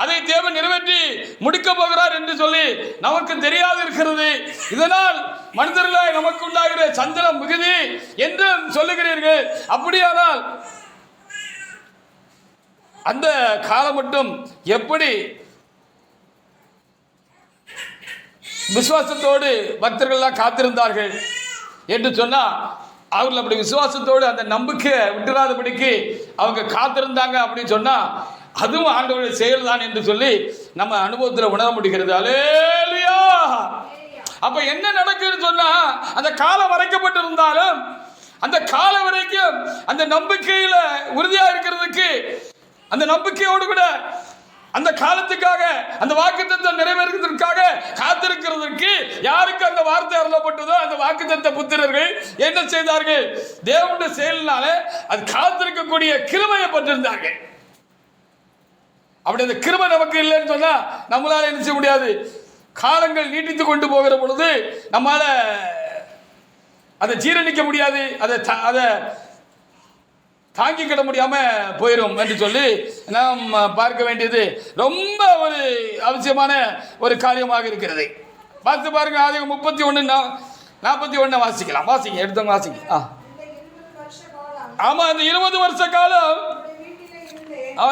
அதை தேவன் நிறைவேற்றி முடிக்க போகிறார் என்று சொல்லி நமக்கு தெரியாது இருக்கிறது. இதனால் மனிதர்களாய் நமக்கு உண்டாகிற சஞ்சலம் மிகுதி என்று சொல்லுகிறீர்கள். அப்படியானால் அந்த காலம் மட்டும் எப்படி விசுவாசத்தோடு பக்தர்கள்லாம் காத்திருந்தார்கள் என்று சொன்னா, அவர்கள் அப்படி விசுவாசத்தோடு அந்த நம்பிக்கை விட்டுறாதபடிக்கு அவங்க காத்திருந்தாங்க அப்படின்னு சொன்னா, அதுவும் ஆண்டவருடைய செயல் தான் என்று சொல்லி நம்ம அனுபவத்தில் உணர முடிகிறது. அல்லேலூயா. அப்ப என்ன நடக்குதுன்னு சொன்னா, அந்த காலம் வரைக்கப்பட்டிருந்தாலும் அந்த காலம் வரைக்கும் அந்த நம்பிக்கையில உறுதியா இருக்கிறதுக்கு, அந்த நம்பிக்கையோடு கூட அந்த காலத்துக்காக, அந்த வாக்குத்தத்தம் நிறைவேறுவதற்காக காத்திருக்கிறதற்கு யாருக்கு அந்த வார்த்தை அருளப்பட்டதோ அந்த வாக்குத்தத்த புத்திரர்கள் என்ன செய்தார்கள்? தேவனுடைய செயலினால அது காத்திருக்கக்கூடிய கிருபையை பெற்றிருந்தார்கள். அப்படி அந்த கிருபை நமக்கு இல்லைன்னு சொன்னா நம்மளால என்ன செய்ய முடியாது? காலங்கள் நீட்டித்து கொண்டு போகிற பொழுது நம்மால அதை ஜீரணிக்க முடியாது, அதை தாங்கிக்கிட முடியாம போயிடும் என்று சொல்லி நாம் பார்க்க வேண்டியது ரொம்ப ஒரு அவசியமான ஒரு காரியமாக இருக்கிறது. பார்த்து பாருங்க, ஆதியாகமம் 31:41 வாசிக்கலாம். வாசிங்க, எடுத்தவங்க வாசிங்க. ஆமா, அந்த 20 வருஷ காலம்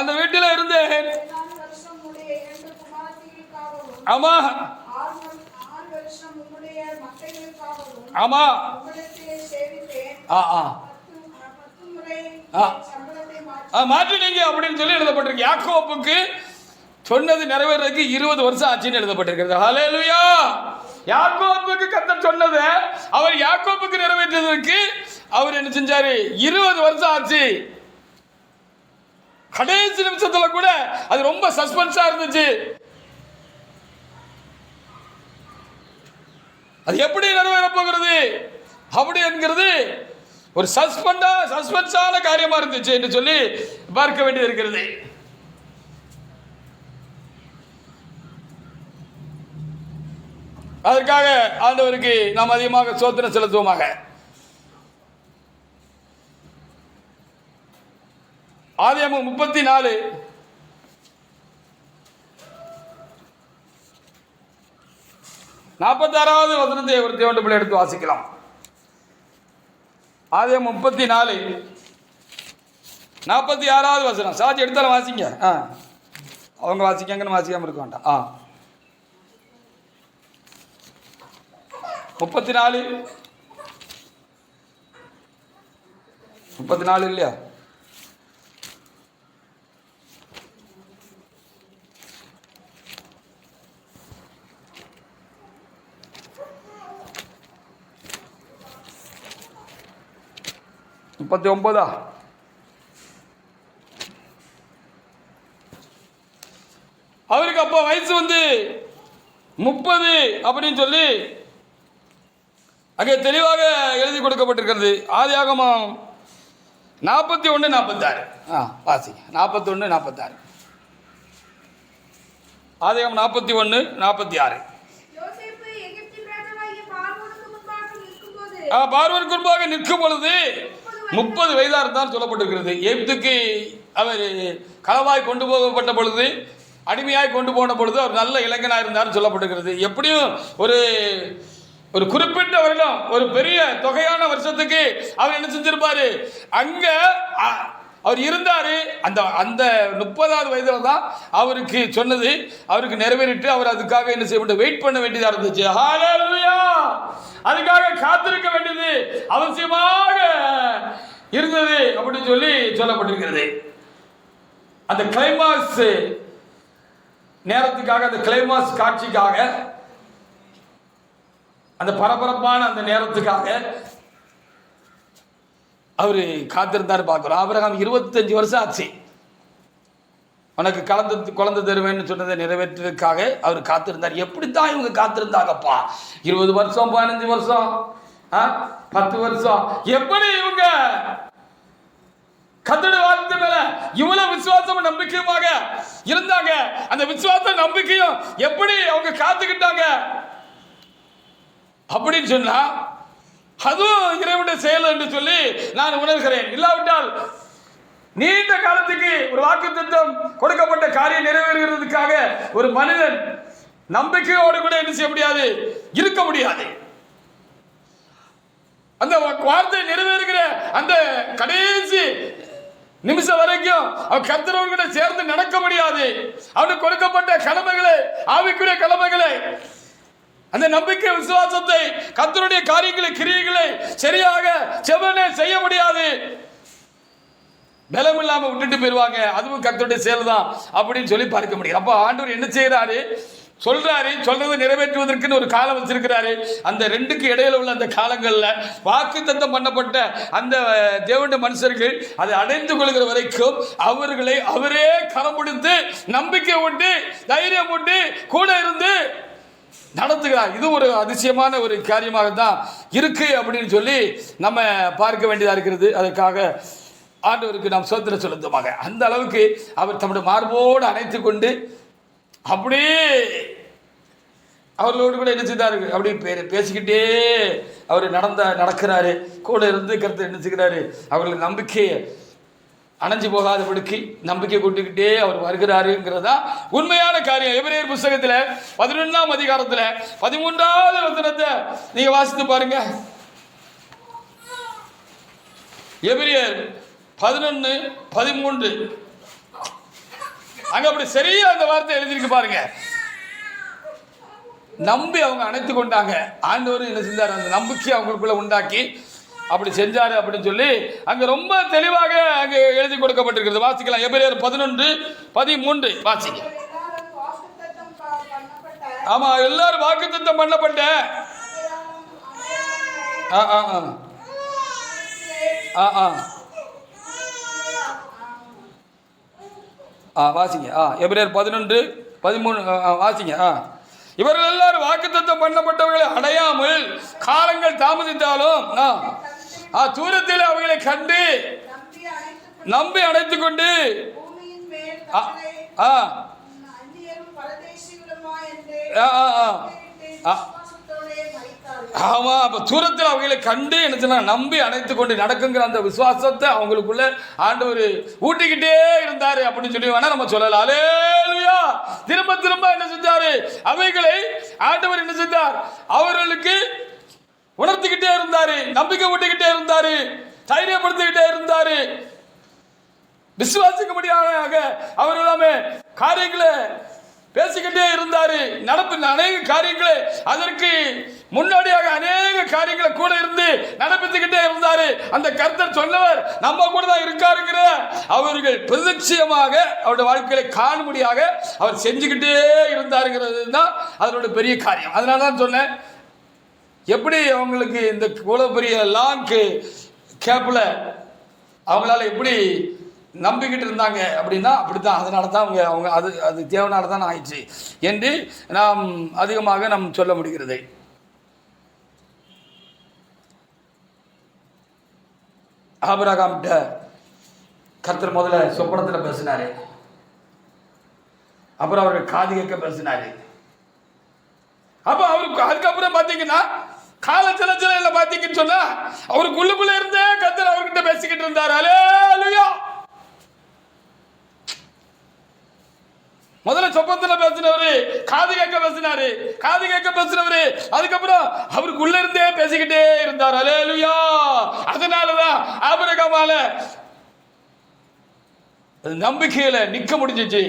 அந்த வீட்டில் இருந்தேன். ஆமா ஆமா மாற்றினீங்க அப்படின்னு சொல்லி எழுதப்பட்டிருக்கு. யாக்கோப்புக்கு சொன்னது நிறைவேறதுக்கு 20 வருஷம் ஆச்சுன்னு எழுதப்பட்டிருக்கிறது. ஹல்லேலூயா. யாக்கோப்புக்கு கர்த்தர் சொன்னதை அவர் யாக்கோப்புக்கு நிறைவேற்றுவதற்கு அவர் என்ன செஞ்சாரு? 20 வருஷம் ஆச்சு. கடைசி நிமிஷத்துல கூட அது ரொம்ப சஸ்பென்ஸா இருந்துச்சு. அது எப்படி நிறைவேற போகிறது அப்படி என்கிறது ஒரு சஸ்பென்ஸான காரியமா இருந்துச்சு என்று சொல்லி பார்க்க வேண்டியது இருக்கிறது. அதற்காக ஆண்டவருக்கு நாம் அதிகமாக ஸ்தோத்திரம் செலுத்துவோமாக. ஆதியாகமம் 34 46வது வசனத்தை ஒரு தேவனுடைய பிள்ளை எடுத்து வாசிக்கலாம். ஆதியாகமம் 34 46வது வசனம். சாட்சி எடுத்தாலும் வாசிங்க. அவங்க வாசிக்காங்கன்னு வாசிக்காம இருக்க வேண்டாம். 34 இல்லையா? அவருக்கு அப்போ வயசு 30 அப்படின்னு சொல்லி அங்கே தெளிவாக எழுதி கொடுக்கப்பட்டிருக்கிறது. ஆதியாகமம் 41:46 வாசிங்க. 41:46 ஆதியாகமம் 41:46. பார்வோனுக்கு முன்பாக நிற்கும் பொழுது 30 வயதா இருந்தால் சொல்லப்பட்டிருக்கிறது. எகிப்துக்கு அவர் களவாய் கொண்டு போகப்பட்ட பொழுது, அடிமையாய் கொண்டு போன பொழுது அவர் நல்ல இளைஞனாக இருந்தார் சொல்லப்பட்டிருக்கிறது. எப்படியும் ஒரு குறிப்பிட்ட வருடம், ஒரு பெரிய தொகையான வருஷத்துக்கு அவர் என்ன செஞ்சிருப்பாரு? அங்க அவர் இருந்தாரு. அந்த 30வது வயதுல தான் அவருக்கு சொன்னது அவருக்கு நிறைவேறிட்டு அவர் அதுக்காக என்ன செய்ய வெயிட் பண்ண வேண்டியதா இருந்துச்சு. ஹல்லேலூயா. அதுக்காக காத்திருக்க வேண்டியது அவசியமாக இருந்தது அப்படின்னு சொல்லி சொல்லப்பட்டிருக்கிறது. அந்த கிளைமாக்ஸ் நேரத்துக்காக, அந்த கிளைமாக்ஸ் காட்சிக்காக, அந்த பரபரப்பான அந்த நேரத்துக்காக அவரு காத்திருந்தாரு பார்க்கிறோம். ஆபிரகாம் 25 வருஷம் ஆச்சு உனக்கு குழந்தை தருவேன்னு சொன்னதை நிறைவேற்றதுக்காக அவர் காத்திருந்தார். எப்படித்தான் இவங்க காத்திருந்தாங்கப்பா? 20 வருஷம், 15 வருஷம், 10 வருஷம், எப்படி இவங்க கர்த்தருடைய வார்த்தை மேல இவ்வளவு விசுவாசமும் நம்பிக்கையுமாக இருந்தாங்க? அந்த விசுவாச நம்பிக்கையும் எப்படி அவங்க காத்துக்கிட்டாங்க அப்படின்னு சொன்னா அதுவும் இறைவனுடைய செயல் என்று சொல்லி நான் உணர்கிறேன். இல்லாவிட்டால் நீண்ட காலத்துக்கு ஒரு வாக்குத்தத்தம் கொடுக்கப்பட்ட காரியம் நிறைவேறுகிறதுக்காக ஒரு மனிதன் நம்பிக்கையோடு கூட என்ன செய்ய முடியாது, இருக்க முடியாது. அந்த வார்த்தை நிறைவேறுகிற அந்த கடைசி நிமிஷம் வரைக்கும் அவன் கர்த்தரோடு கூட சேர்ந்து நடக்க முடியாது. அவனுக்கு கொடுக்கப்பட்ட கடமைகளை, ஆவிக்குரிய கடமைகளை, அந்த நம்பிக்கை விசுவாசத்தை, கர்த்தருடைய காரியங்களை, கிரியைகளை சரியாக செவ்வனே செய்ய முடியாது. பலம் இல்லாம விட்டுட்டு போயிருவாங்க. அதுவும் கர்த்தருடைய செயல் தான் அப்படின்னு சொல்லி பார்க்க முடியும். அப்போ ஆண்டவர் என்ன செய்யறாரு, சொல்றாரு, சொல்றதை நிறைவேற்றுவதற்குன்னு ஒரு காலம் வச்சிருக்கிறாரு. அந்த ரெண்டுக்கு இடையில உள்ள அந்த காலங்கள்ல வாக்குத்தத்தம் பண்ணப்பட்ட அந்த தேவனுடைய மனுஷர்கள் அதை அடைந்து கொள்கிற வரைக்கும் அவர்களை அவரே கரம் பிடித்து நம்பிக்கை உண்டு, தைரியம் உண்டு, கூட இருந்து நடத்துகிறார். இது ஒரு அதிசயமான ஒரு காரியமாக தான் இருக்கு அப்படின்னு சொல்லி நம்ம பார்க்க வேண்டியதா இருக்கிறது. அதற்காக ஆண்டவருக்கு நாம் ஸ்தோத்திரம் செலுத்துமாக. அந்த அளவுக்கு அவர் தம்முடைய மார்போடு அணைத்து கொண்டு அப்படியே அவர்களோடு கூட என்ன செய்தாரு, அப்படி பேசிக்கிட்டே அவர் நடக்கிறாரு. கூட இருந்து கருத்து என்ன செய்கிறாரு, அவர்களுக்கு நம்பிக்கையை அணைஞ்சு போகாதபடிக்கு நம்பிக்கை கொண்டுகிட்டே அவர் வருகிறாருங்கிறதா உண்மையான காரியம். எபிரேயர் புஸ்தகத்தில் 11ஆம் அதிகாரத்தில் 13வது வசனத்தை நீங்க வாசித்து பாருங்க. எபிரேயர் 11:13 அங்க அப்படி சரியா அந்த வார்த்தை எழுதிருக்கு பாருங்க. நம்பி அவங்க அணைத்து கொண்டாங்க. ஆண்டவர் என்ன செஞ்சார், அந்த நம்பிக்கை அவங்களுக்குள்ள உண்டாக்கி அப்படி செஞ்சாரு அப்படின்னு சொல்லி அங்க ரொம்ப தெளிவாக அங்க எழுதி கொடுக்கப்பட்டிருக்கிறது. வாசிக்கலாம். எபிரேயர் 11:13 வாசிக்க. ஆமா, எல்லாரும் வாக்குத்தத்தம் பண்ணப்பட்ட வாசிங்க. எபிரேயர் 11:13 வாசிங்க. இவர்கள் எல்லாரும் வாக்குத்தத்தம் பண்ணப்பட்டவர்களை அடையாமல் காலங்கள் தாமதித்தாலும் தூரத்தில் அவர்களை கண்டு நம்பி அணைத்துக் கொண்டு ஆமா, அப்ப தூரத்தில் அவர்களை கண்டு என்ன நம்பி அணைத்துக் கொண்டு நடக்குங்கிற அந்த விசுவாசத்தை அவங்களுக்குள்ள ஆண்டவர் ஊட்டிக்கிட்டே இருந்தாரு அப்படின்னு சொல்லி வேணா நம்ம சொல்லலாம். அல்லேலூயா. திரும்ப திரும்ப என்ன செஞ்சாரு, அவைகளை ஆண்டவர் என்ன செஞ்சார், அவர்களுக்கு உணர்த்திக்கிட்டே இருந்தாரு, நம்பிக்கை ஊட்டிக்கிட்டே இருந்தாரு, தைரியப்படுத்திக்கிட்டே இருந்தாரு. விசுவாசிக்கும்படியாக அவர் எல்லாமே காரியங்களை பேசிக்கிட்டே இருந்தாரு. நடப்பின் அநேக காரியங்களை, அதற்கு முன்னோடியாக அநேக காரியங்களை கூட இருந்து நடப்பித்துக்கிட்டே இருந்தாரு. அந்த கர்த்தர் சொன்னவர் நம்ம கூட தான் இருக்காருங்கிற அவர்கள் பிரதிட்சயமாக அவருடைய வாழ்க்கையை காணும்படியாக அவர் செஞ்சுக்கிட்டே இருந்தாருங்கிறது தான் அதனோட பெரிய காரியம். அதனால தான் சொன்னேன், எப்படி அவங்களுக்கு இந்த இவ்வளவு பெரிய லாங் கேப்ல அவங்களால எப்படி நம்பிக்கிட்டு இருந்தாங்க அப்படின்னா அப்படித்தான். அதனால தான் அவங்க அது தேவனால தான் ஆயிடுச்சு என்று நாம் அதிகமாக நாம் சொல்ல முடிகிறது. ஆபிரகாம்கிட்ட கர்த்தர் முதல்ல சொப்பனத்தில் பேசினாரு, அப்புறம் அவருக்கு காது கேட்க பேசினாரு. அப்ப அவருக்கு அதுக்கப்புறம் பாத்தீங்கன்னா கால சில பாத்தீங்கன்னு சொன்னா அவருக்கு உள்ளுக்குள்ள இருந்தே கர்த்தர் அவர்கிட்ட பேசிக்கிட்டு இருந்தாரு. அல்லேலூயா. முதல்ல சொப்பனத்துல பேசினவரு காது கேட்க பேசினவரு அதுக்கப்புறம் அவருக்குள்ள இருந்தே பேசிக்கிட்டே இருந்தார். அல்லேலூயா. அதனாலதான் ஆபிரகாமால நம்பிக்கையில நிக்க முடிஞ்சிச்சு,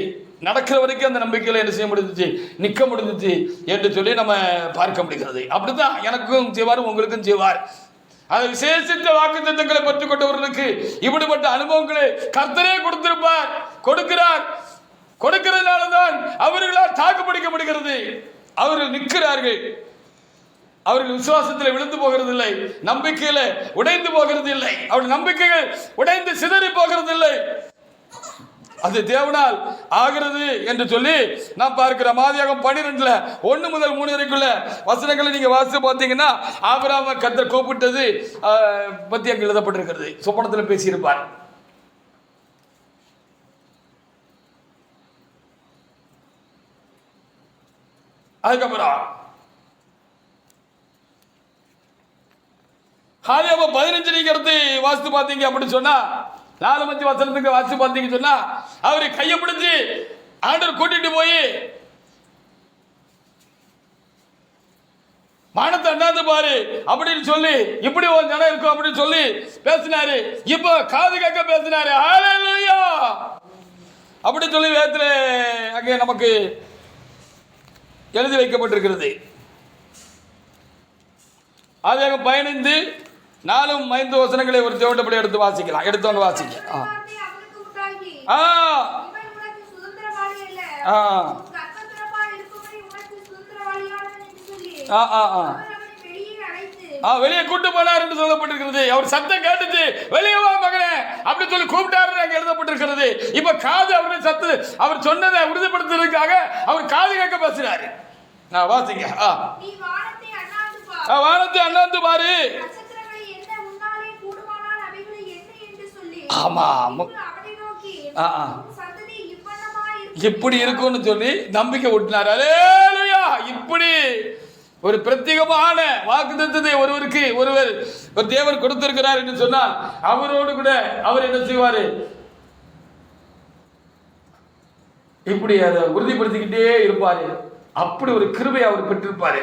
நடக்கிற வரைக்கும் அந்த நம்பிக்கையில என்ன செய்ய முடிஞ்சிச்சு, நிக்க முடிஞ்சிச்சு என்று சொல்லி நம்ம பார்க்க முடிகிறது. அப்படித்தான் எனக்கும் செய்வார், உங்களுக்கும் செய்வார். அதை விசேஷித்த வாக்குத்தத்தங்களை பெற்றுக் கொண்டவர்களுக்கு இப்படிப்பட்ட அனுபவங்களை கர்த்தரே கொடுத்திருப்பார், கொடுக்கிறதுனாலதான் அவர்களால் தாக்கு பிடிக்கப்படுகிறது. அவர்கள் நிற்கிறார்கள். அவர்கள் விசுவாசத்தில் விழுந்து போகிறதில்லை, நம்பிக்கையில உடைந்து போகிறதில்லை, அவருடைய நம்பிக்கைகள் உடைந்து சிதறி போகிறதில்லை. அது தேவனால் ஆகிறது என்று சொல்லி நான் பார்க்கிறேன். ஆதியாகமம் 12 1 முதல் 3 வரைக்குள்ள வசனங்களை நீங்க வாசித்து பார்த்தீங்கன்னா ஆபிரகாமை கர்த்தர் கூப்பிட்டது பத்தி அங்கு எழுதப்பட்டிருக்கிறது. சொப்பனத்தில் பேசியிருப்பார். அதுக்கப்புறம் ஆதியாகமம் 15 நீங்க எடுத்து வாசித்து பார்த்தீங்க அப்படின்னு சொன்னா 4 வசனத்துக்கு வாசித்து பார்த்தீங்கன்னு சொன்னா அவரு கையை பிடிச்சு ஆண்டவர் கூட்டிட்டு போய் வானத்தை அண்ணாந்து பாரு அப்படின்னு சொல்லி, இப்படி ஒரு ஜனம் இருக்கும் அப்படின்னு சொல்லி பேசினாரு. இப்போ காது கேட்க பேசினாரு. ஹல்லேலூயா அப்படி சொல்லி வேதத்துல அங்கே நமக்கு எழுதி வைக்கப்பட்டிருக்கிறது. ஆதியாகமம் 15 4-5 வசனங்களை ஒரு தேவண்டபடி எடுத்து வாசிக்கலாம். எடுத்தவங்க வாசிக்க. வெளியே கூட்டு போனார் என்று சொல்லப்பட்டிருக்கிறது. அவர் சத்தம் கேட்டுச்சு, வெளியே வா மகனே அப்படி சொல்லி கூப்பிட்டாரு அங்க எழுதப்பட்டிருக்கிறது. இப்ப காது அவருடைய சத்து அவர் சொன்னதை உறுதிப்படுத்துறதுக்காக அவர் காது கேட்க பேசுறாரு. வாசிங்க. வானத்தை அண்ணாந்து பாரு. ஆமா, இப்படி இருக்கும்னு சொல்லி நம்பிக்கை ஊட்டினார். அல்லேலூயா. இப்படி ஒரு பிரத்யேகமான வாக்குத்தத்தத்தை ஒருவருக்கு ஒருவர் ஒரு தேவன் கொடுத்திருக்கிறார் என்று சொன்னால் அவரோடு கூட அவர் என்ன செய்வாரு? இப்படி அதை உறுதிப்படுத்திக்கிட்டே இருப்பாரு. அப்படி ஒரு கிருபை அவர் பெற்றிருப்பாரு.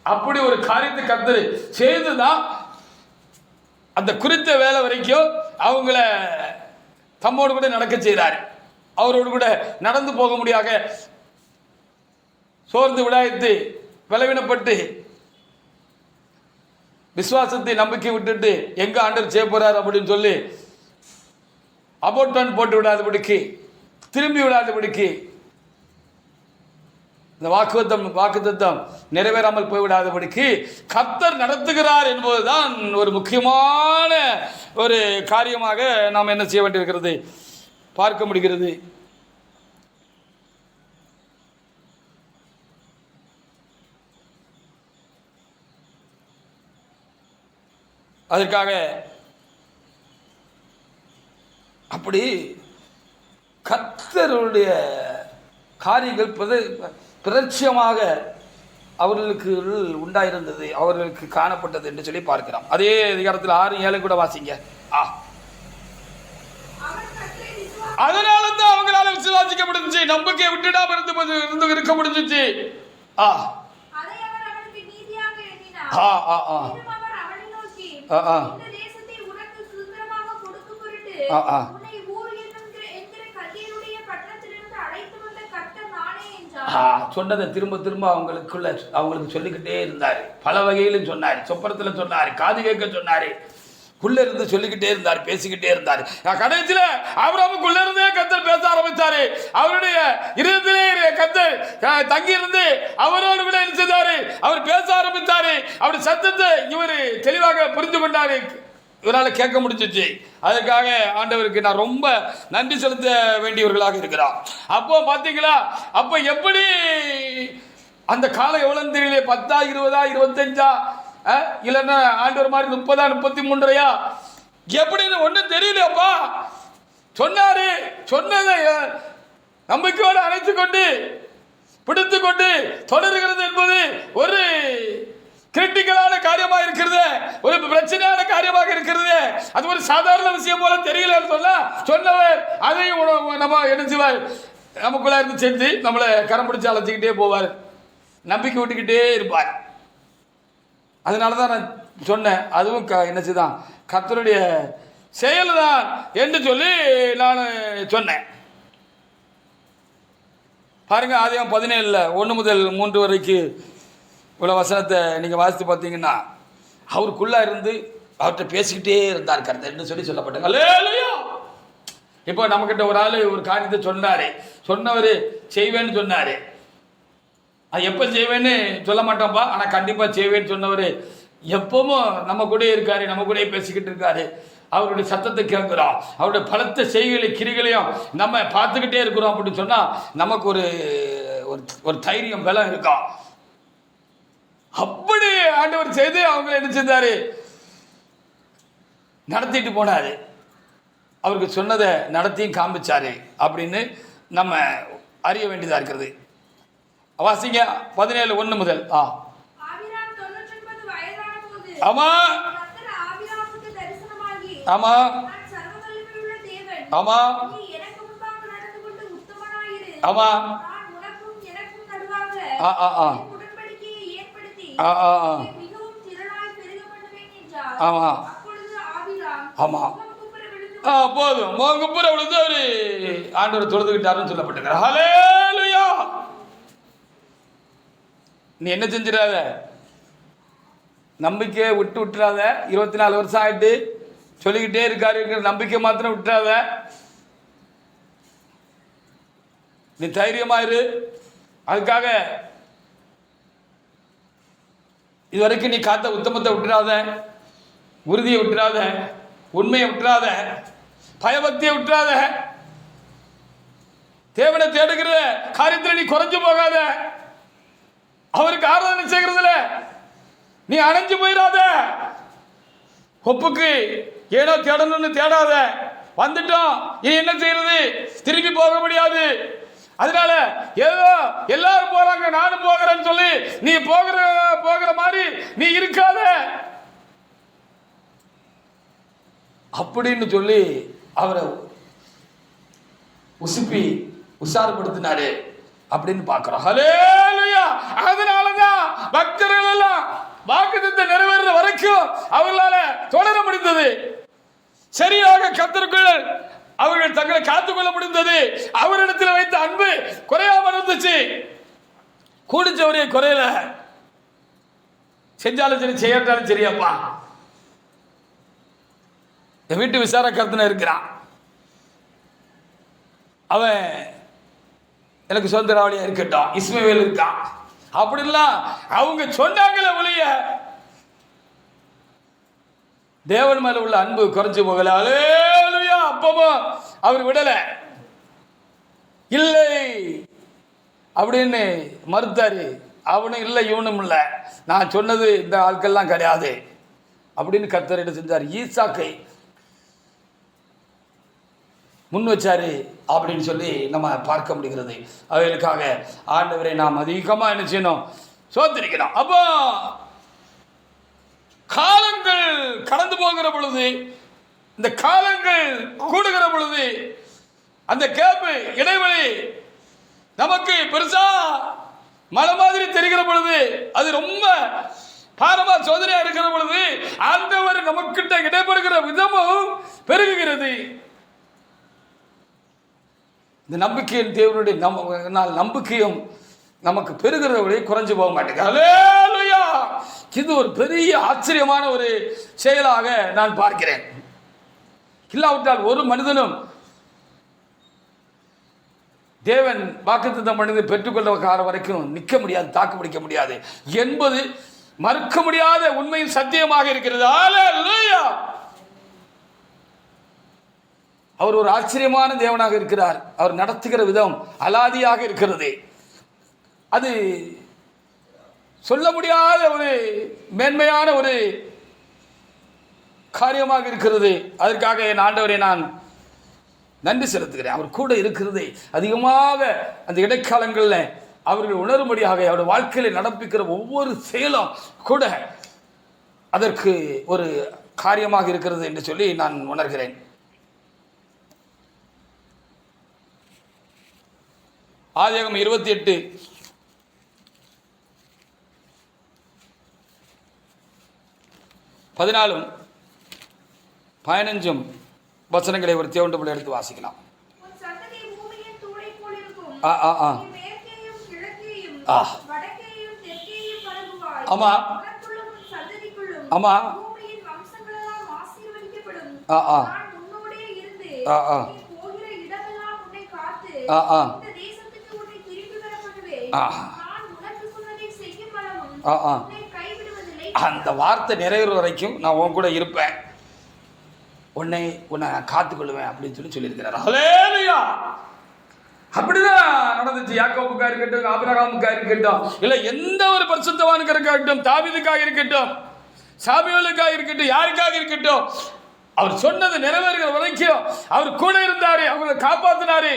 அப்படி ஒரு காரியத்தை கர்த்தர் செய்துதான் அந்த குறித்த வேலை வரைக்கும் அவங்கள தம்மோடு கூட நடக்க செய்கிறார். அவரோடு கூட நடந்து போக முடியாத சோர்ந்து விடாய்த்து பலவீனப்பட்டு விசுவாசத்தை நம்பிக்கை விட்டுட்டு எங்க ஆண்டவர் செய்ய போறார் அப்படின்னு சொல்லி அபோட்டன் போட்டு விடாதபடிக்கு, திரும்பி விடாதபடிக்கு, இந்த வாக்குத்தத்தம் நிறைவேறாமல் போய்விடாதபடிக்கு கர்த்தர் நடத்துகிறார் என்பதுதான் ஒரு முக்கியமான ஒரு காரியமாக நாம் என்ன செய்ய வேண்டியிருக்கிறது பார்க்க முடிகிறது. அதற்காக அப்படி கர்த்தருடைய காரியங்கள் பிரத்யட்சமாக அவர்களுக்கு உண்டாயிருந்தது, அவர்களுக்கு காணப்பட்டது என்று சொல்லி பார்க்கிறோம். அதே அதிகாரத்தில் 6-7 கூட வாசிங்க. அதனால தான் அவங்களால விசுவாசிக்க முடிஞ்சிச்சு, நம்பிக்கை விட்டுடாம இருந்து இருக்க முடிஞ்சிச்சு. சொன்னதை திரும்ப திரும்ப அவங்களுக்கு சொல்லிக்கிட்டே இருந்தார். பல வகையிலும் சொன்னார், சொப்பனத்தில் சொன்னார், காது கேட்க சொன்னார், உள்ள இருந்து சொல்லிக்கிட்டே இருந்தார், பேசிக்கிட்டே இருந்தார். கடைசியில் ஆபிரகாமுக்குள்ள இருந்தே கர்த்தர் பேச ஆரம்பித்தாரு. அவருடைய இருதயத்திலே கர்த்தர் தங்கி இருந்து அவரோடு கூட செய்தாரு. அவர் பேச ஆரம்பித்தாரு. அவருடைய சத்தத்தை இவர் தெளிவாக புரிந்து கொண்டாரு, இவரால் கேட்க முடிஞ்சிச்சு. அதற்காக ஆண்டவருக்கு நான் ரொம்ப நன்றி செலுத்த வேண்டியவர்களாக இருக்கிறோம். அப்போ பார்த்தீங்களா, அப்போ எப்படி அந்த காலம் எவ்வளோன்னு தெரியல, 10, 20, 25 இல்லைன்னா ஆண்டவர் மாதிரி 30, 33 எப்படின்னு ஒன்றும் தெரியலையப்பா. சொன்னாரு, சொன்னதை நம்பிக்கையோடு அணைத்து கொண்டு பிடித்து கொண்டு தொடர்கிறது என்பது ஒரு கிரிட்டிக்கலான காரியமாக இருக்கிறது, ஒரு பிரச்சனையான காரியமாக இருக்கிறது. அது ஒரு சாதாரண விஷயம் போல தெரியலன்னு சொன்னவர் அதையும் நம்ம என்ன செய்வார், நமக்குள்ள இருந்து செஞ்சு நம்மளை கரம் பிடிச்சி அழைச்சிக்கிட்டே போவார், நம்பிக்கை விட்டுக்கிட்டே இருப்பார். அதனால தான் நான் சொன்னேன், அதுவும் என்ன செய்தான் கர்த்தருடைய செயல் தான் என்று சொல்லி நான் சொன்னேன். பாருங்க, ஆதியாகமம் 17 1 முதல் 3 வரைக்கும் இவ்வளோ வசனத்தை நீங்கள் வாசித்து பார்த்தீங்கன்னா அவருக்குள்ளே இருந்து அவர்கிட்ட பேசிக்கிட்டே இருந்தார் கர்த்தர்னு சொல்லி சொல்லப்பட்டாங்க. அல்லேலூயா. இப்போ நம்மக்கிட்ட ஒரு ஆள் ஒரு காரியத்தை சொன்னவர் செய்வேன்னு சொன்னார். அது எப்போ செய்வேன்னு சொல்ல மாட்டோம்ப்பா, ஆனால் கண்டிப்பாக செய்வேன்னு சொன்னவர் எப்பவும் நம்ம கூட இருக்காரு, நம்ம கூட பேசிக்கிட்டு இருக்காரு. அவருடைய சத்தத்தை கேட்குறோம், அவருடைய பலத்த செய்களை கிரிகளையும் நம்ம பார்த்துக்கிட்டே இருக்கிறோம் அப்படின்னு சொன்னால் நமக்கு ஒரு தைரியம் பலம் இருக்கும். அப்படி ஆண்டவர் செய்து அவங்க என்ன செஞ்சாரு, நடத்திட்டு போனாரு. அவருக்கு சொன்னதை நடத்தியும் காமிச்சாரு அப்படின்னு நம்ம அறிய வேண்டியதா இருக்கிறது. வாசிங்க 17 1 முதல். ஆமா ஆமா ஆமா ஆமா ஆமா ஆமா போதும் முகங்குப்புற விழுந்து அவரு ஆண்டவர் தொழுதுகிட்டாருன்னு சொல்லப்பட்டிருக்கிறார். ஹல்லேலூயா. நீ என்ன செஞ்சிடாத, நம்பிக்கையை விட்டுறாத. 24 வருஷம் ஆயிட்டு சொல்லிக்கிட்டே இருக்காரு, நம்பிக்கை மாத்திரம் விட்டுறாத. நீ தைரியமாயிரு. அதுக்காக இதுவரைக்கும் நீ காத்த உத்தமத்தை விட்டுறாத, உறுதியை விட்டுறாத, உண்மையை விட்டுறாத, பயபக்தியை விட்டுறாத, தேவனை தேடுகிற காரியத்தில் நீ குறைஞ்சு போகாத, அவருக்கு ஆராதனை செய்கிறதுல நீ அணைஞ்சு போயிடாத, ஒப்புக்கு ஏனோ தேடணும்னு தேடாத. வந்துட்டோம், இனி என்ன செய்யறது, திரும்பி போக முடியாது. அதனால ஏதோ எல்லாரும் போறாங்க நானும் போகிறேன்னு சொல்லி நீ போகிற மாதிரி நீ இருக்காத அப்படின்னு சொல்லி அவரை உசுப்பி உஷாரப்படுத்தினாரு அப்படின்னு பார்க்கிறோம். ஹல்லேலூயா. அதனாலதான் பக்தர்கள் எல்லாம் வாக்குத்தத்தத்தை நிறைவேற வரைக்கும் அவர்களால தொடர முடிந்தது. சரியாக கர்த்தருக்குள் அவர்கள் தங்களை காத்துக்கொள்ள முடிந்தது. அவரிடத்தில் வைத்த அன்பு குறையாம இருந்துச்சு. கூடிச்சவரைய குறையல, செஞ்சாலும் சரி செய்யாட்டாலும் சரியப்பா. என் வீட்டு விசாரக்கர்த்தனை இருக்கிறான், அவன் எனக்கு சுதந்திராவளியா இருக்கட்டும், இஸ்மவேல் இருக்கான் அப்படின்லாம் அவங்க சொன்னாங்களே ஒழிய தேவன் மேல உள்ள அன்பு குறைஞ்சு போகல. அல்லேலூயா. அப்பவும் அவர் விடல, இல்லை அப்படின்னு மறுத்தாரு. அவனும் இல்லை இவனும் இல்லை, நான் சொன்னது இந்த ஆட்கள்லாம் கிடையாது அப்படின்னு கர்த்தர் என்ன செஞ்சார், ஈசாக்கை முன் வச்சாரு அப்படின்னு சொல்லி நம்ம பார்க்க முடிகிறது. அவைகளுக்காக ஆண்டவரை நாம் அதிகமாக என்ன செய்யணும், சோதரிக்கணும். அப்போ காலங்கள் கடந்து போகிற பொழுது, இந்த காலங்கள் கூடுகிற பொழுது, அந்த கேப்பு இடைவெளி நமக்கு பெருசா மலை மாதிரி தெரிகிற பொழுது, அது ரொம்ப பாரமா சோதனையா இருக்கிற பொழுது ஆண்டவர் நமக்கிட்ட இடைபெறுகிற விதமும் பெருகுகிறது. இந்த நம்பிக்கையின் தேவனுடைய நம்பிக்கையும் நமக்கு பெருகிறவரை குறைஞ்சு போக மாட்டேங்குது. அல்லேலூயா. இது ஒரு பெரிய ஆச்சரியமான ஒரு செயலாக நான் பார்க்கிறேன். இல்லாவிட்டால் ஒரு மனிதனும் தேவன் வாக்குத்தத்தம் பண்ணி பெற்றுக்கொள்ள வரைக்கும் நிற்க முடியாது, தாக்கு பிடிக்க முடியாது என்பது மறுக்க முடியாத உண்மையும் சத்தியமாக இருக்கிறது. அல்லேலூயா. அவர் ஒரு ஆச்சரியமான தேவனாக இருக்கிறார். அவர் நடத்துகிற விதம் அலாதியாக இருக்கிறது. அது சொல்ல முடியாத ஒரு மேன்மையான ஒரு காரியமாக இருக்கிறது. அதற்காக என் ஆண்டவரை நான் நன்றி செலுத்துகிறேன். அவர் கூட இருக்கிறது அதிகமாக அந்த இடைக்காலங்களில் அவர்கள் உணரும்படியாக அவருடைய வாழ்க்கையில் நடப்பிக்கிற ஒவ்வொரு செயலும் கூட அதற்கு ஒரு காரியமாக இருக்கிறது என்று சொல்லி நான் உணர்கிறேன். ஆதியாகமம் 28 14 15 வசனங்களை ஒரு தேவண்டபடி எடுத்து வாசிக்கலாம். ஆமா ஆமா அந்த வார்த்தை நிறைவேற வரைக்கும் நான் உன் கூட இருப்பேன், உன்னை காத்துக்கொள்வேன் அப்படின்னு சொல்லியிருக்கிறார். ஹல்லேலூயா. அப்படிதான் நடந்துச்சு. யாக்கோபுக்கா இருக்கட்டும், ஆபிரகாமுக்கா இருக்கட்டும், இல்ல எந்த ஒரு பரிசுத்தவானுக்கா இருக்கட்டும், தாவீதுக்காக இருக்கட்டும், சாமுவேலுக்காக இருக்கட்டும், யாருக்காக இருக்கட்டும், அவர் சொன்னது நிறைவேறுகிற வரைக்கும் அவர் கூட இருந்தாரு, அவங்களை காப்பாத்தினாரு.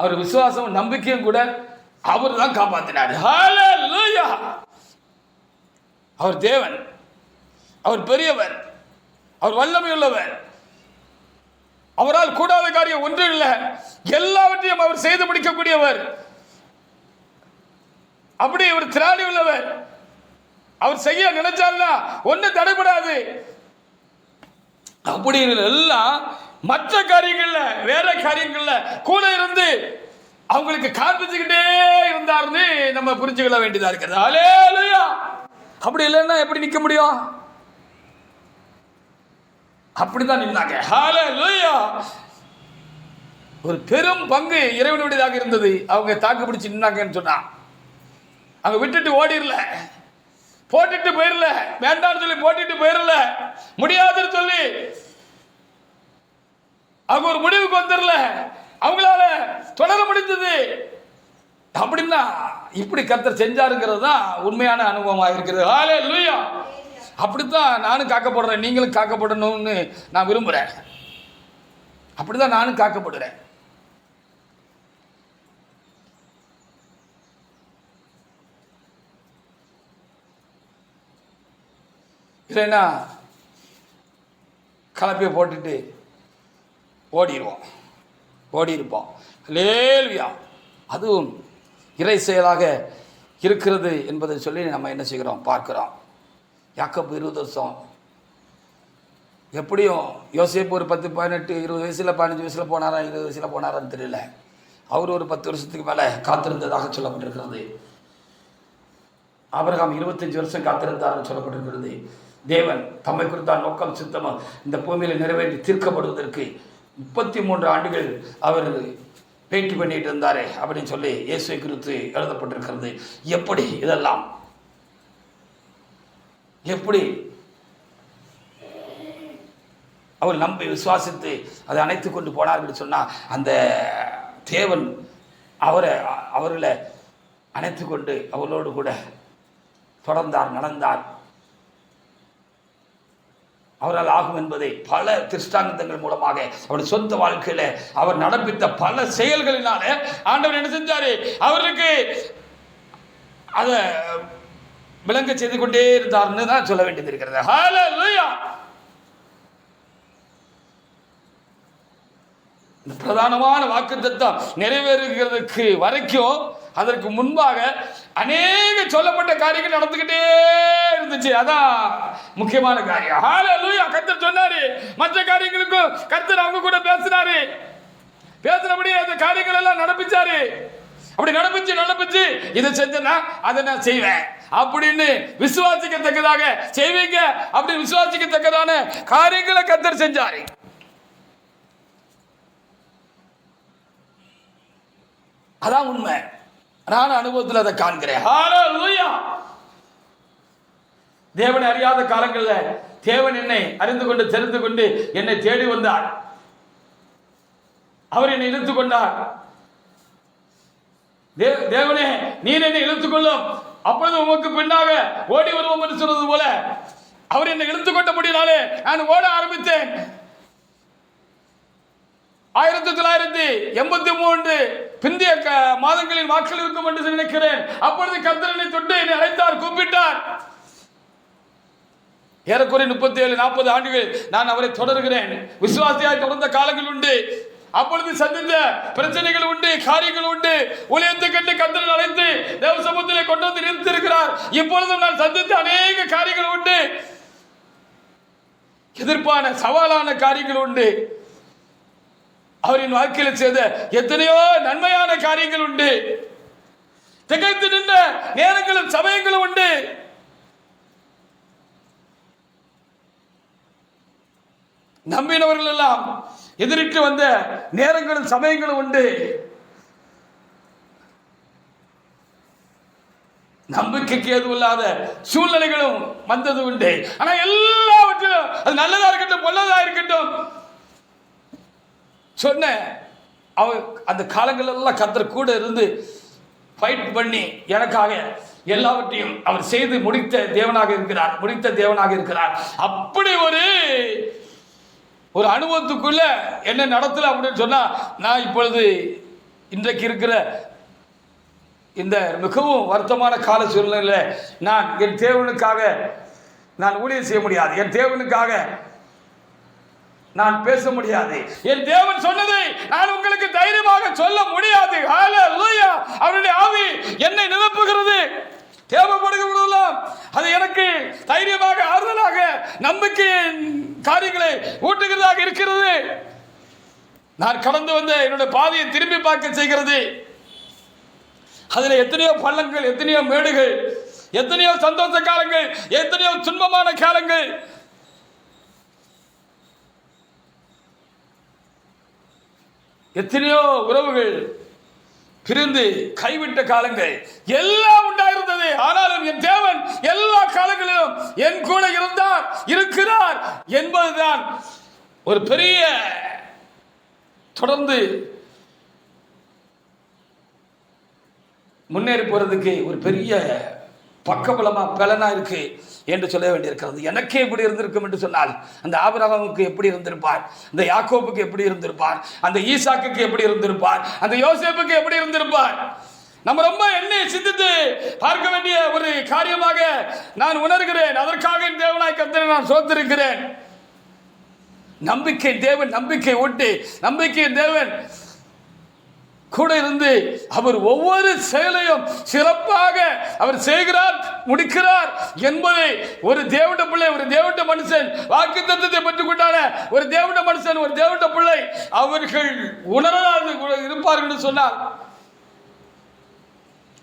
அவர் விசுவாசம் நம்பிக்கையும் கூட அவர் தான் காப்பாத்தினார். ஹல்லேலூயா. அவர் தேவன், அவர் பெரியவர், அவர் வல்லமை உள்ளவர், அவரால் கூடாத காரியம் ஒன்று இல்லை, எல்லாவற்றையும் அவர் செய்து முடிக்கக்கூடியவர். அப்படி ஒரு திராணி உள்ளவர். அவர் செய்ய நினைச்சார்னா ஒன்னும் தடைபடாது. அப்படி எல்லாம் மற்ற காரியங்கள்ல வேற காரியங்கள்ல கூட இருந்து அவங்களுக்கு காண்பிச்சுக்கிட்டே இருந்தாருன்னு நம்ம புரிஞ்சுக்கொள்ள வேண்டியதா இருக்கிறது. ஹல்லேலூயா. அப்படி இல்லைன்னா எப்படி நிற்க முடியும்? அப்படிதான் நின்னாங்க. ஹல்லேலூயா. ஒரு பெரும் பங்கு இறைவனுடையதாக இருந்தது. அவங்க தாக்கு பிடிச்சு நின்னாங்கன்னு சொன்னா, அவங்க விட்டுட்டு ஓடிடல, போட்டுட்டு போயிடல, வேண்டாம்னு சொல்லி போட்டுட்டு போயிடல, முடியாதுன்னு சொல்லி அவங்க ஒரு முடிவுக்கு வந்துடல, அவங்களால தொடர முடிந்தது. அப்படின்னா இப்படி கர்த்தர் செஞ்சாருங்கிறது தான் உண்மையான அனுபவமாக இருக்கிறது. ஹல்லேலூயா. அப்படித்தான் நானும் காக்கப்படுறேன், நீங்களும் காக்கப்படணும்னு நான் விரும்புகிறேன். அப்படிதான் நானும் காக்கப்படுறேன். இல்லைன்னா கலப்பையை போட்டுட்டு ஓடி இருப்போம். ஹல்லேலூயா. அதுவும் இறை செயலாக இருக்கிறது என்பதை சொல்லி நம்ம என்ன செய்கிறோம், பார்க்கிறோம். யாக்கோபு 20 வருஷம், எப்படியும் யோசேப்பு ஒரு 10, 18, 20 வயசில் 15 வயசில் போனாரா, 20 வயசில் போனாரான்னு தெரியல. அவர் ஒரு 10 வருஷத்துக்கு மேலே காத்திருந்ததாக சொல்லப்பட்டிருக்கிறது. ஆபிரகாம் 25 வருஷம் காத்திருந்தார்னு சொல்லப்பட்டிருக்கிறது. தேவன் தம்மை குறித்த நோக்கம் சித்தமாக இந்த பூமியில் நிறைவேற்றி தீர்க்கப்படுவதற்கு 33 ஆண்டுகள் அவர் பேட்டி பண்ணிட்டு இருந்தாரே அப்படின்னு சொல்லி இயேசுவை குறித்து எழுதப்பட்டிருக்கிறது. எப்படி இதெல்லாம் எப்படி அவர் நம்பி விசுவாசித்து அதை அணைத்து கொண்டு போனார்கள் சொன்னால், அந்த தேவன் அவர்களை அணைத்து கொண்டு அவர்களோடு கூட தொடர்ந்தார், நடந்தார். அவரால் ஆகும் என்பதை பல திருஷ்டாந்தங்கள் மூலமாக அவருடைய சொந்த வாழ்க்கையில அவர் நடப்பித்த பல செயல்களினால ஆண்டவர் என்ன செஞ்சாரு, அவருக்கு அதை விளங்க செய்து கொண்டே இருந்தார்னு தான் சொல்ல வேண்டியது இருக்கிறது. ஹல்லேலூயா. இந்த பிரதானமான வாக்குத்தத்தம் நிறைவேறுகிறதுக்கு வரைக்கும் அதற்கு முன்பாக அநேக சொல்லப்பட்ட காரியங்கள் நடந்துகிட்டே இருந்துச்சு. அதான் முக்கியமான காரியம். ஹல்லேலூயா. கர்த்தர் சொன்னாரு, மற்ற காரியங்களுக்கும் கர்த்தர் அவங்க கூட பேசினபடி அந்த காரியங்கள் எல்லாம் நடப்பிச்சாரு. அப்படி நடப்பிச்சு இதை செஞ்சேன்னா அதை நான் செய்வேன் அப்படின்னு விசுவாசிக்கத்தக்கதாக செய்வீங்க, அப்படி விசுவாசிக்கத்தக்கதான காரியங்களை கர்த்தர் செஞ்சாரு. அதான் உண்மை. நான் அனுபவத்தில் அதை காண்கிறேன். ஹல்லேலூயா. தேவனை அறியாத காலங்களில் தேவன் என்னை அறிந்து கொண்டு தெரிந்து கொண்டு என்னை தேடி வந்தார். அவர் என்னை இழுத்து கொண்டார். தேவனே நீர் என்னை இழுத்துக் கொள்ளும், அப்பொழுது உமக்கு பின்னாக ஓடி வருவோம் என்று சொன்னது போல அவர் என்னை இழுத்துக் கொண்டபடினாலே நான் ஓட ஆரம்பித்தேன். 1983 பிந்திய மாதங்களின் வாக்கள் இருக்கும் என்று நினைக்கிறேன். அப்பொழுது கர்த்தர் என்னை தொட்டு என்னை அழைத்தார், கூப்பிட்டார். ஏறக்குறைய 37-40 ஆண்டுகள் நான் அவரை தொடர்கிறேன். விசுவாசியாய் தொடர்ந்த காலங்கள் உண்டு. அப்பொழுது சந்தித்த பிரச்சனைகள் உண்டு, காரியங்கள் உண்டு. ஊழியத்தை கண்டு கர்த்தர் அழைத்து தேவ சமூகத்திலே கொண்டு வந்து நிறுத்தியிருக்கிறார். இப்பொழுதும் நான் சந்தித்த அநேக காரியங்கள் உண்டு. எதிர்ப்பான சவாலான காரியங்கள் உண்டு. அவரின் வாழ்க்கையில் செய்த எத்தனையோ நன்மையான காரியங்கள் உண்டு. திகைத்து நின்ற நேரங்களும் சமயங்களும் உண்டு. நம்பினவர்கள் எல்லாம் எதிரிட்டு வந்த நேரங்களும் சமயங்களும் உண்டு. நம்பிக்கைக்கு எதுவும் இல்லாத சூழ்நிலைகளும் வந்தது உண்டு. ஆனா எல்லாவற்றிலும் அது நல்லதா இருக்கட்டும் பொல்லதா இருக்கட்டும் சொன்ன அவர் அந்த காலங்கள் எல்லாம் கர்த்தர் கூட இருந்து ஃபைட் பண்ணி எனக்காக எல்லாவற்றையும் அவர் செய்து முடித்த தேவனாக இருக்கிறார். அப்படி ஒரு அனுபவத்துக்குள்ள என்ன நடத்தல அப்படின்னு சொன்னா, நான் இப்பொழுது இன்றைக்கு இருக்கிற இந்த மிகவும் வருத்தமான கால சூழ்நிலையில் நான் என் தேவனுக்காக நான் ஊழியம் செய்ய முடியாது. என் தேவனுக்காக நான் பேச முடியாது. என் தேவன் சொன்னதை நான் உங்களுக்கு தைரியமாக சொல்ல முடியாது. ஹல்லேலூயா. அவருடைய ஆவி என்னை நிரப்புகிறது. தேவைப்படுகிறதெல்லாம் அது எனக்கு தைரியமாக, ஆறுதலாக, நம்பிக்கையின் காரியங்களை ஊட்டுகிறதாக இருக்கிறது. நான் கடந்து வந்த என்னுடைய பாதையை திரும்பி பார்க்க செய்கிறது. அதில் எத்தனையோ பள்ளங்கள், எத்தனையோ மேடுகள், எத்தனையோ சந்தோஷ காலங்கள், எத்தனையோ துன்பமான காலங்கள். எத்தனையோ உறவுகள் பிரிந்து கைவிட்ட காலங்கள் எல்லாம் உண்டாயிருந்தது. ஆனாலும் என் தேவன் எல்லா காலங்களிலும் என் கூட இருந்தார், இருக்கிறார் என்பதுதான் ஒரு பெரிய தொடர்ந்து முன்னேறி போறதுக்கு ஒரு பெரிய பக்கபலமா பலனா இருக்கு என்று சொல்ல வேண்டியிருக்கிறது. எனக்கே எப்படி இருந்திருக்கும் என்று சொன்னால், அந்த ஆபிரகாமுக்கு எப்படி இருந்திருப்பார், அந்த யாக்கோபுக்கு எப்படி இருந்திருப்பார், அந்த ஈசாக்குக்கு எப்படி இருந்திருப்பார், அந்த யோசேப்புக்கு எப்படி இருந்திருப்பார். நம்ம ரொம்ப என்னை சிந்தித்து பார்க்க வேண்டிய ஒரு காரியமாக நான் உணர்கிறேன். அதற்காக என் தேவனாய் கர்த்தரை நான் சோத்திருக்கிறேன். நம்பிக்கை தேவன் நம்பிக்கை ஊட்டி, நம்பிக்கை தேவன் கூட இருந்து அவர் ஒவ்வொரு செயலையும் சிறப்பாக அவர் செய்கிறார், முடிக்கிறார் என்பதை ஒரு தேவனுடைய பிள்ளை, ஒரு தேவனுடைய மனுஷன், வாக்குத்தத்தத்தை பெற்றுக் கொண்டான ஒரு தேவனுடைய மனுஷன், ஒரு தேவனுடைய பிள்ளை அவர்கள் உணராது இருப்பார்கள் என்று சொன்னால்,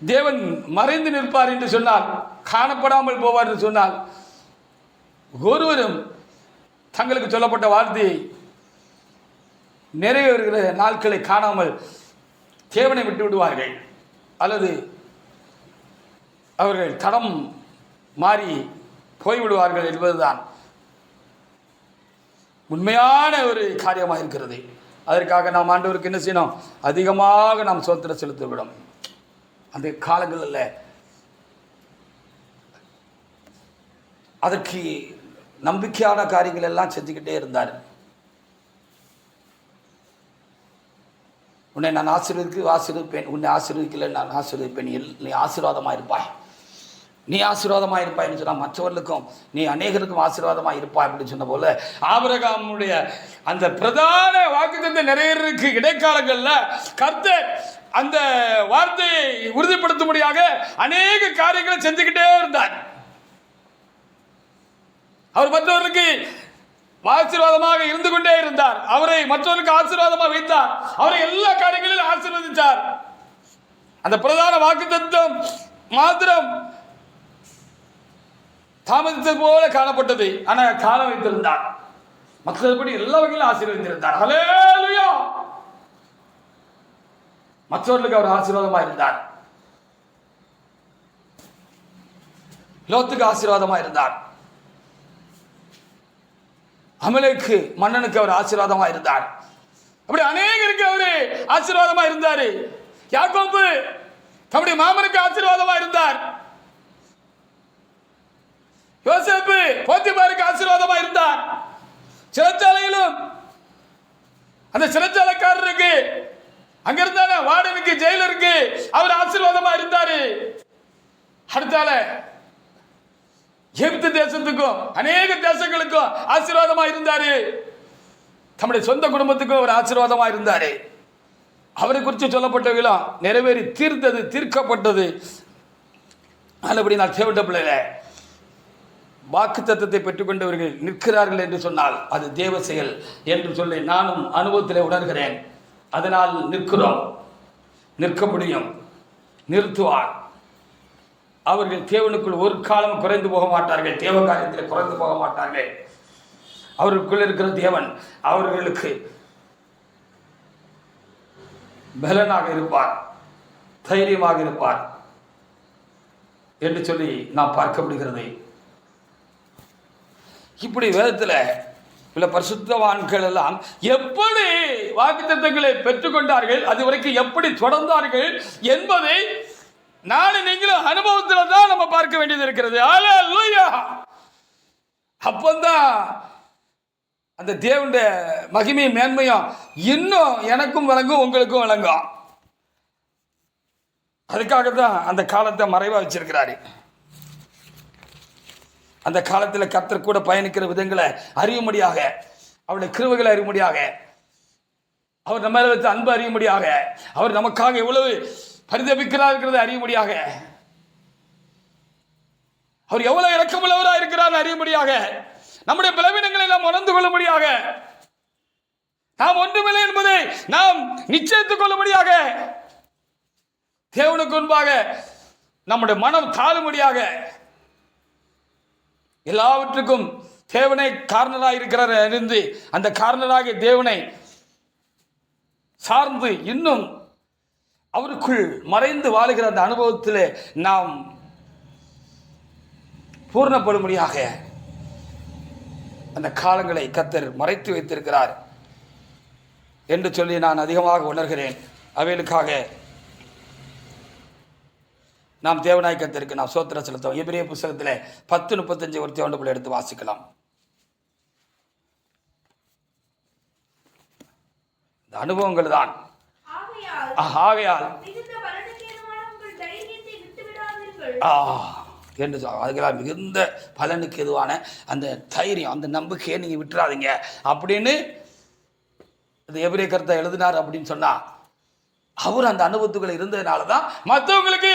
தேவன் மறைந்து நிற்பார் என்று சொன்னால், காணப்படாமல் போவார் என்று சொன்னால், ஒருவரும் தங்களுக்கு சொல்லப்பட்ட வார்த்தையை நிறைவேறுகிற நாட்களை காணாமல் தேவனை விட்டு விடுவார்கள், அல்லது அவர்கள் தடம் மாறி போய்விடுவார்கள் என்பதுதான் உண்மையான ஒரு காரியமாக இருக்கிறது. அதற்காக நாம் ஆண்டவருக்கு என்ன செய்யணும்? அதிகமாக நாம் சோத்திரம் செலுத்த விடும். அந்த காலங்களில் அதற்கு நம்பிக்கையான காரியங்கள் எல்லாம் செஞ்சுக்கிட்டே இருந்தார். உன்னை நான் ஆசீர்வதிப்பேன், உன்னை ஆசீர்வதிக்கல நான் ஆசீர்வதிப்பேன், நீ ஆசீர்வாதமாக இருப்பாய், நீ ஆசீர்வாதமாக இருப்பாய்ன்னு சொன்னால் மற்றவர்களுக்கும் நீ அநேகருக்கும் ஆசீர்வாதமாக இருப்பாய் அப்படின்னு சொன்ன போல, ஆபிரகாமுடைய அந்த பிரதான வாக்குத்தத்தை நிறைவேறதுக்கு இடைக்காலங்களில் கர்த்தர் அந்த வார்த்தையை உறுதிப்படுத்தும்படியாக அநேக காரியங்களை செஞ்சுக்கிட்டே இருந்தார். அவர் மற்றவர்களுக்கு ஆசீர்வாதமாக இருந்து கொண்டே இருந்தார். அவரை மற்றவருக்கு ஆசீர்வாதமாக வைத்தார். அவரை எல்லா காரியங்களிலும் ஆசீர்வதித்தார். அந்த பிரதான வாக்குத்தத்தம் மாத்திரம் தாமதித்தது போல காணப்பட்டது. ஆனால் காண வைத்திருந்தார். மற்றபடி எல்லா வகையிலும் ஆசீர்வதித்திருந்தார். ஹல்லேலூயா! மற்றவர்களுக்கு அவர் ஆசீர்வாதமாக இருந்தார். லோத்துக்கு ஆசீர்வாதமாக இருந்தார். அமலேக்கு மன்னனுக்கு அவர் ஆசீர்வாதமாக இருந்தார். அப்படி அநேகருக்கு அவரு ஆசீர்வாதமாக இருந்தார். யாக்கோபு தம்முடைய மாமனுக்கு ஆசீர்வாதமாக இருந்தார். யோசேப்பு போத்திபாருக்கு ஆசீர்வாதமாக இருந்தார். சிறைச்சாலையிலும் அந்த சிறைச்சாலைக்காரருக்கு, அங்கிருந்தான வார்டனுக்கு, ஜெயிலருக்கு அவர் ஆசீர்வாதமாக இருந்தார். அடுத்தால எகிப்து தேசத்துக்கும் அநேக தேசங்களுக்கும் ஆசீர்வாதமாக இருந்தாரு. தம்முடைய சொந்த குடும்பத்துக்கும் அவர் ஆசீர்வாதமாக இருந்தாரு. அவரை குறித்து சொல்லப்பட்டவர்களும் நிறைவேறி தீர்க்கப்பட்டது. அப்படி நான் தேவட்ட பிள்ளைல வாக்கு தத்தத்தை பெற்றுக்கொண்டவர்கள் நிற்கிறார்கள் என்று சொன்னால் அது தேவ செயல் என்று சொல்லி நானும் அனுபவத்தில் உணர்கிறேன். அதனால் நிற்கிறோம், நிற்க முடியும், நிறுத்துவார். அவர்கள் தேவனுக்குள் ஒரு காலம் குறைந்து போக மாட்டார்கள், தேவ காரியத்தில் குறைந்து போக மாட்டார்கள். அவர்களுக்குள் இருக்கிற தேவன் அவர்களுக்கு பலனாக இருப்பார், தைரியமாக இருப்பார் என்று சொல்லி நாம் பார்க்க முடிகிறது. இப்படி வேதத்தில் சில பரிசுத்தவான்கள் எல்லாம் எப்படி வாக்குத்தத்தங்களை பெற்றுக்கொண்டார்கள், அது வரைக்கும் எப்படி தொடர்ந்தார்கள் என்பதை நானும் நீங்களும் அனுபவத்தில் தான் நம்ம பார்க்க வேண்டியது இருக்கிறது. ஹல்லேலூயா! அப்பந்தான் அந்த தேவனுடைய மகிமை மேன்மையும் இன்னும் எனக்கும் வழங்கும், உங்களுக்கும் வழங்கும். அதுக்காக தான் அந்த காலத்தை மறைவாக வச்சிருக்கிறாரு. அந்த காலத்தில் கர்த்தர் கூட பயணிக்கிற விதங்களை அறியும்படியாக, அவருடைய கிருபைகளை அறியும்படியாக, அவர் நம்ம மேல வைத்த அன்பு அறியும்படியாக, அவர் நமக்காக எவ்வளவு பரிதபிக்கிறார் இருக்கிறதை அறியும்படியாக, அவர் எவ்வளவு இரக்கமுள்ளவராக இருக்கிறார் அறியும்படியாக, நம்முடைய பலவீனங்களை நாம் உணர்ந்து கொள்ளும்படியாக, நாம் ஒன்றுமில்லை என்பதை நாம் நிச்சயித்துக் கொள்ளும்படியாக, தேவனுக்கு முன்பாக நம்முடைய மனம் தாழும்படியாக, எல்லாவற்றுக்கும் தேவனை காரணராக இருக்கிறார் அறிந்து அந்த காரணராக தேவனை சார்ந்து இன்னும் அவருக்குள் மறைந்து வாழுகிற அந்த அனுபவத்தில் நாம் பூர்ணப்படும்படியாக அந்த காலங்களை கர்த்தர் மறைத்து வைத்திருக்கிறார் என்று சொல்லி நான் அதிகமாக உணர்கிறேன். அவைகளுக்காக நாம் தேவனாய் கர்த்தருக்கு நாம் ஸ்தோத்திரம் செலுத்துவோம். எபிரேய புத்தகத்தில் 10:35 ஒரு தேவனுக்குள்ள எடுத்து வாசிக்கலாம். இந்த அனுபவங்கள் தான். ஆகையால் என்று அதுக்கெல்லாம் மிகுந்த பலனுக்கு எதுவான அந்த தைரியம், அந்த நம்பிக்கையை நீங்கள் விட்டுறாதீங்க அப்படின்னு இந்த எபிரேய கர்த்தா எழுதினார் அப்படின்னு சொன்னா, அவர் அந்த அனுபவத்துக்குள்ள இருந்ததுனால தான் மற்றவங்களுக்கு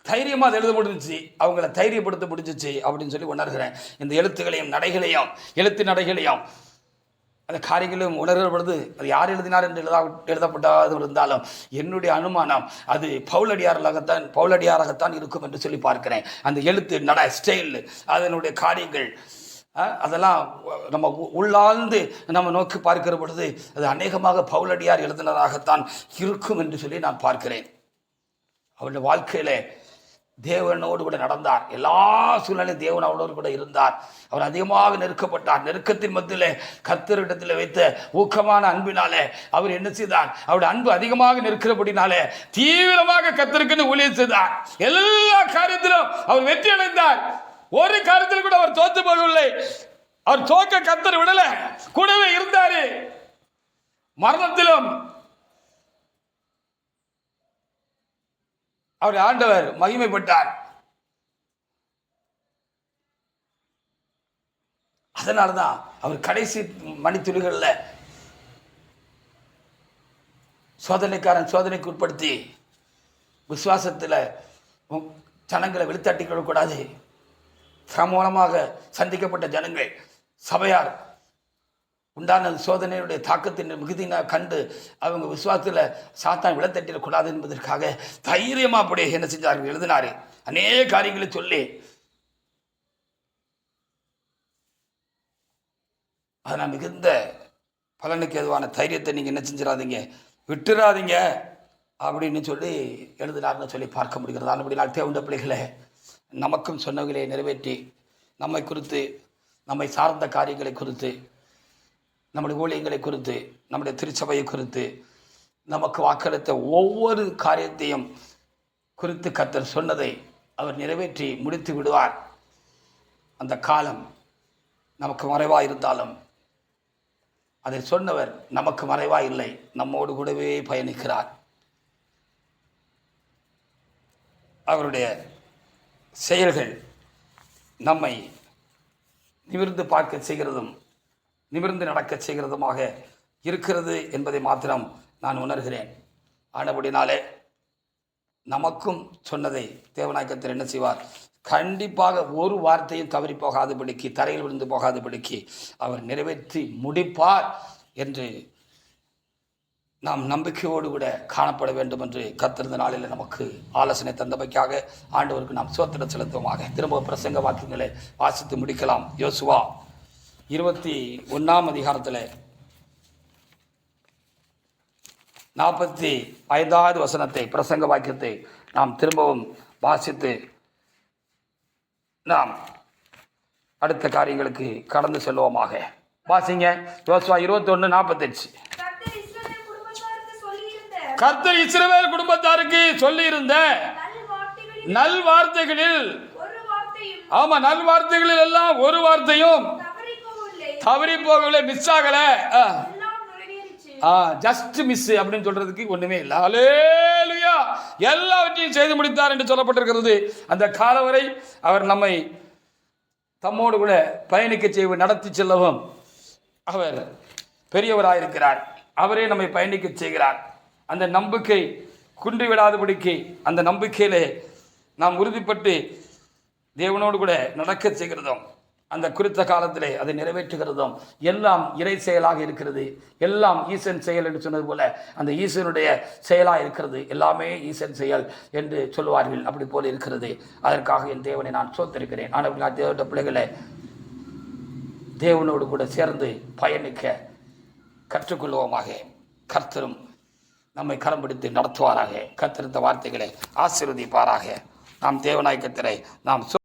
தைரியமாக அதை எழுத முடிஞ்சிச்சு, அவங்கள தைரியப்படுத்த முடிஞ்சிச்சு அப்படின்னு சொல்லி உணர்கிறேன். இந்த எழுத்துக்களையும் நடைகளையும் எழுத்து நடைகளையும் அந்த காரியங்களும் உணர்கிற பொழுது அது யார் எழுதினார் என்று எழுதப்பட்டது இருந்தாலும் என்னுடைய அனுமானம் அது பவுலடியாராகத்தான் இருக்கும் என்று சொல்லி பார்க்கிறேன். அந்த எழுத்து நட ஸ்டைல், அதனுடைய காரியங்கள் அதெல்லாம் நம்ம உள்ளாழ்ந்து நம்ம நோக்கி பார்க்கிற பொழுது அது அநேகமாக பவுலடியார் எழுதினராகத்தான் இருக்கும் என்று சொல்லி நான் பார்க்கிறேன். அவருடைய வாழ்க்கையில தேவனோடு கூட நடந்தார். எல்லா சூழ்நிலையும் தேவன் அவனோடு கூட இருந்தார். அவர் அதிகமாக நெருக்கப்பட்டார். நெருக்கத்தின் மத்தியிலே கர்த்தரிடத்தில் வைத்த ஊக்கமான அன்பினாலே அவர் என்ன செய்தார்? அவருடைய அன்பு அதிகமாக நெருக்கிறபடினாலே தீவிரமாக கர்த்தருக்குன்னு ஊழியம் செய்தார். எல்லா காரியத்திலும் அவர் வெற்றி அடைந்தார். ஒரு காரியத்தில் கூட அவர் தோத்து போகவில்லை. அவர் தோக்க கர்த்தர் விடல, கூடவே இருந்தாரு. மரணத்திலும் அவர் ஆண்டவர் மகிமைப்பட்டார். அதனால்தான் அவர் கடைசி மணித்துளிகளில் சோதனைக்காரன் சோதனைக்கு உட்படுத்தி விசுவாசத்தில் ஜனங்களை வெளித்தட்டி கொள்ளக்கூடாது. மூலமாக சந்திக்கப்பட்ட ஜனங்கள் சபையார் உண்டான சோதனையுடைய தாக்கத்தின் மிகுதினா கண்டு அவங்க விசுவாசத்தில் சாத்தான் விழத்தட்டிடக்கூடாது என்பதற்காக தைரியமாக அப்படியே என்ன செஞ்சார்கள்? எழுதினாரு. அநேக காரியங்களை சொல்லி அதனால் மிகுந்த பலனுக்கு எதுவான தைரியத்தை நீங்கள் என்ன செஞ்சிடாதீங்க, விட்டுறாதீங்க அப்படின்னு சொல்லி எழுதினார்னு சொல்லி பார்க்க முடிகிறது. அப்படி நான் தேவண்ட பிள்ளைகளை நமக்கும் சொன்னவர்களை நிறைவேற்றி நம்மை குறித்து, நம்மை சார்ந்த காரியங்களை குறித்து, நம்முடைய ஊழியங்களை குறித்து, நம்முடைய திருச்சபையை குறித்து, நமக்கு வாக்களித்த ஒவ்வொரு காரியத்தையும் குறித்து கர்த்தர் சொன்னதை அவர் நிறைவேற்றி முடித்து விடுவார். அந்த காலம் நமக்கு மறைவாக இருந்தாலும் அதை சொன்னவர் நமக்கு மறைவாக இல்லை, நம்மோடு கூடவே பயணிக்கிறார். அவருடைய செயல்கள் நம்மை நிமிர்ந்து பார்க்க செய்கிறதும் நிமிர்ந்து நடக்க செய்கிறதுமாக இருக்கிறது என்பதை மாத்திரம் நான் உணர்கிறேன். ஆனபடினாலே நமக்கும் சொன்னதை தேவனாய் கர்த்தர் என்ன செய்வார்? கண்டிப்பாக ஒரு வார்த்தையும் தவறி போகாதபடிக்கு, தரையில் விழுந்து போகாதபடிக்கு அவர் நிறைவேற்றி முடிப்பார் என்று நாம் நம்பிக்கையோடு கூட காணப்பட வேண்டும் என்று கர்த்தர் நாளில் நமக்கு ஆலோசனை தந்தமைக்காக ஆண்டவருக்கு நாம் ஸ்தோத்திரம் செலுத்துவோமாக. திரும்ப பிரசங்க வாக்கியங்களை வாசித்து முடிக்கலாம். யோசுவா 21ஆம் அதிகாரத்தில் 45வது வசனத்தை, பிரசங்க வாக்கியத்தை நாம் திரும்பவும் வாசித்து நாம் அடுத்த காரியங்களுக்கு கடந்து செல்வோமாக. வாசிங்க. யோசுவா 21:45. கர்த்தர் இஸ்ரவேல் குடும்பத்தாருக்கு சொல்லியிருந்த நல் வார்த்தைகளில், ஆமா, நல் வார்த்தைகளில் எல்லாம் ஒரு வார்த்தையும் தவறி போகவில்லை, மிஸ் ஆகல. ஜஸ்ட் மிஸ் அப்படின்னு சொல்றதுக்கு ஒண்ணுமே இல்லை. ஹல்லேலூயா. எல்லாவற்றையும் செய்து முடித்தார் என்று சொல்லப்பட்டிருக்கிறது. அந்த காலம் வரை அவர் நம்மை தம்மோடு கூட பயணிக்க செய்ய, நடத்தி செல்லவும் அவர் பெரியவராயிருக்கிறார். அவரே நம்மை பயணிக்க செய்கிறார். அந்த நம்பிக்கை குன்றிவிடாதபடிக்கு அந்த நம்பிக்கையிலே நாம் உறுதிப்பட்டு தேவனோடு கூட நடக்க செய்கிறதும், அந்த குறித்த காலத்திலே அதை நிறைவேற்றுகிறதும் எல்லாம் இறை செயலாக இருக்கிறது. எல்லாம் ஈசன் செயல் என்று சொன்னது போல அந்த ஈசனுடைய செயலாக இருக்கிறது. எல்லாமே ஈசன் செயல் என்று சொல்லுவார்கள். அப்படி போல இருக்கிறது. அதற்காக என் தேவனை நான் சோத்திருக்கிறேன். ஆனால் தேவனுடைய பிள்ளைகளை தேவனோடு கூட சேர்ந்து பயணிக்க கற்றுக்கொள்வோமாக. கர்த்தரும் நம்மை கரம் பிடித்து நடத்துவாராக. கர்த்தர் இந்த வார்த்தைகளை ஆசீர்வதிப்பாராக. நாம் தேவனாய் கர்த்தரை நாம்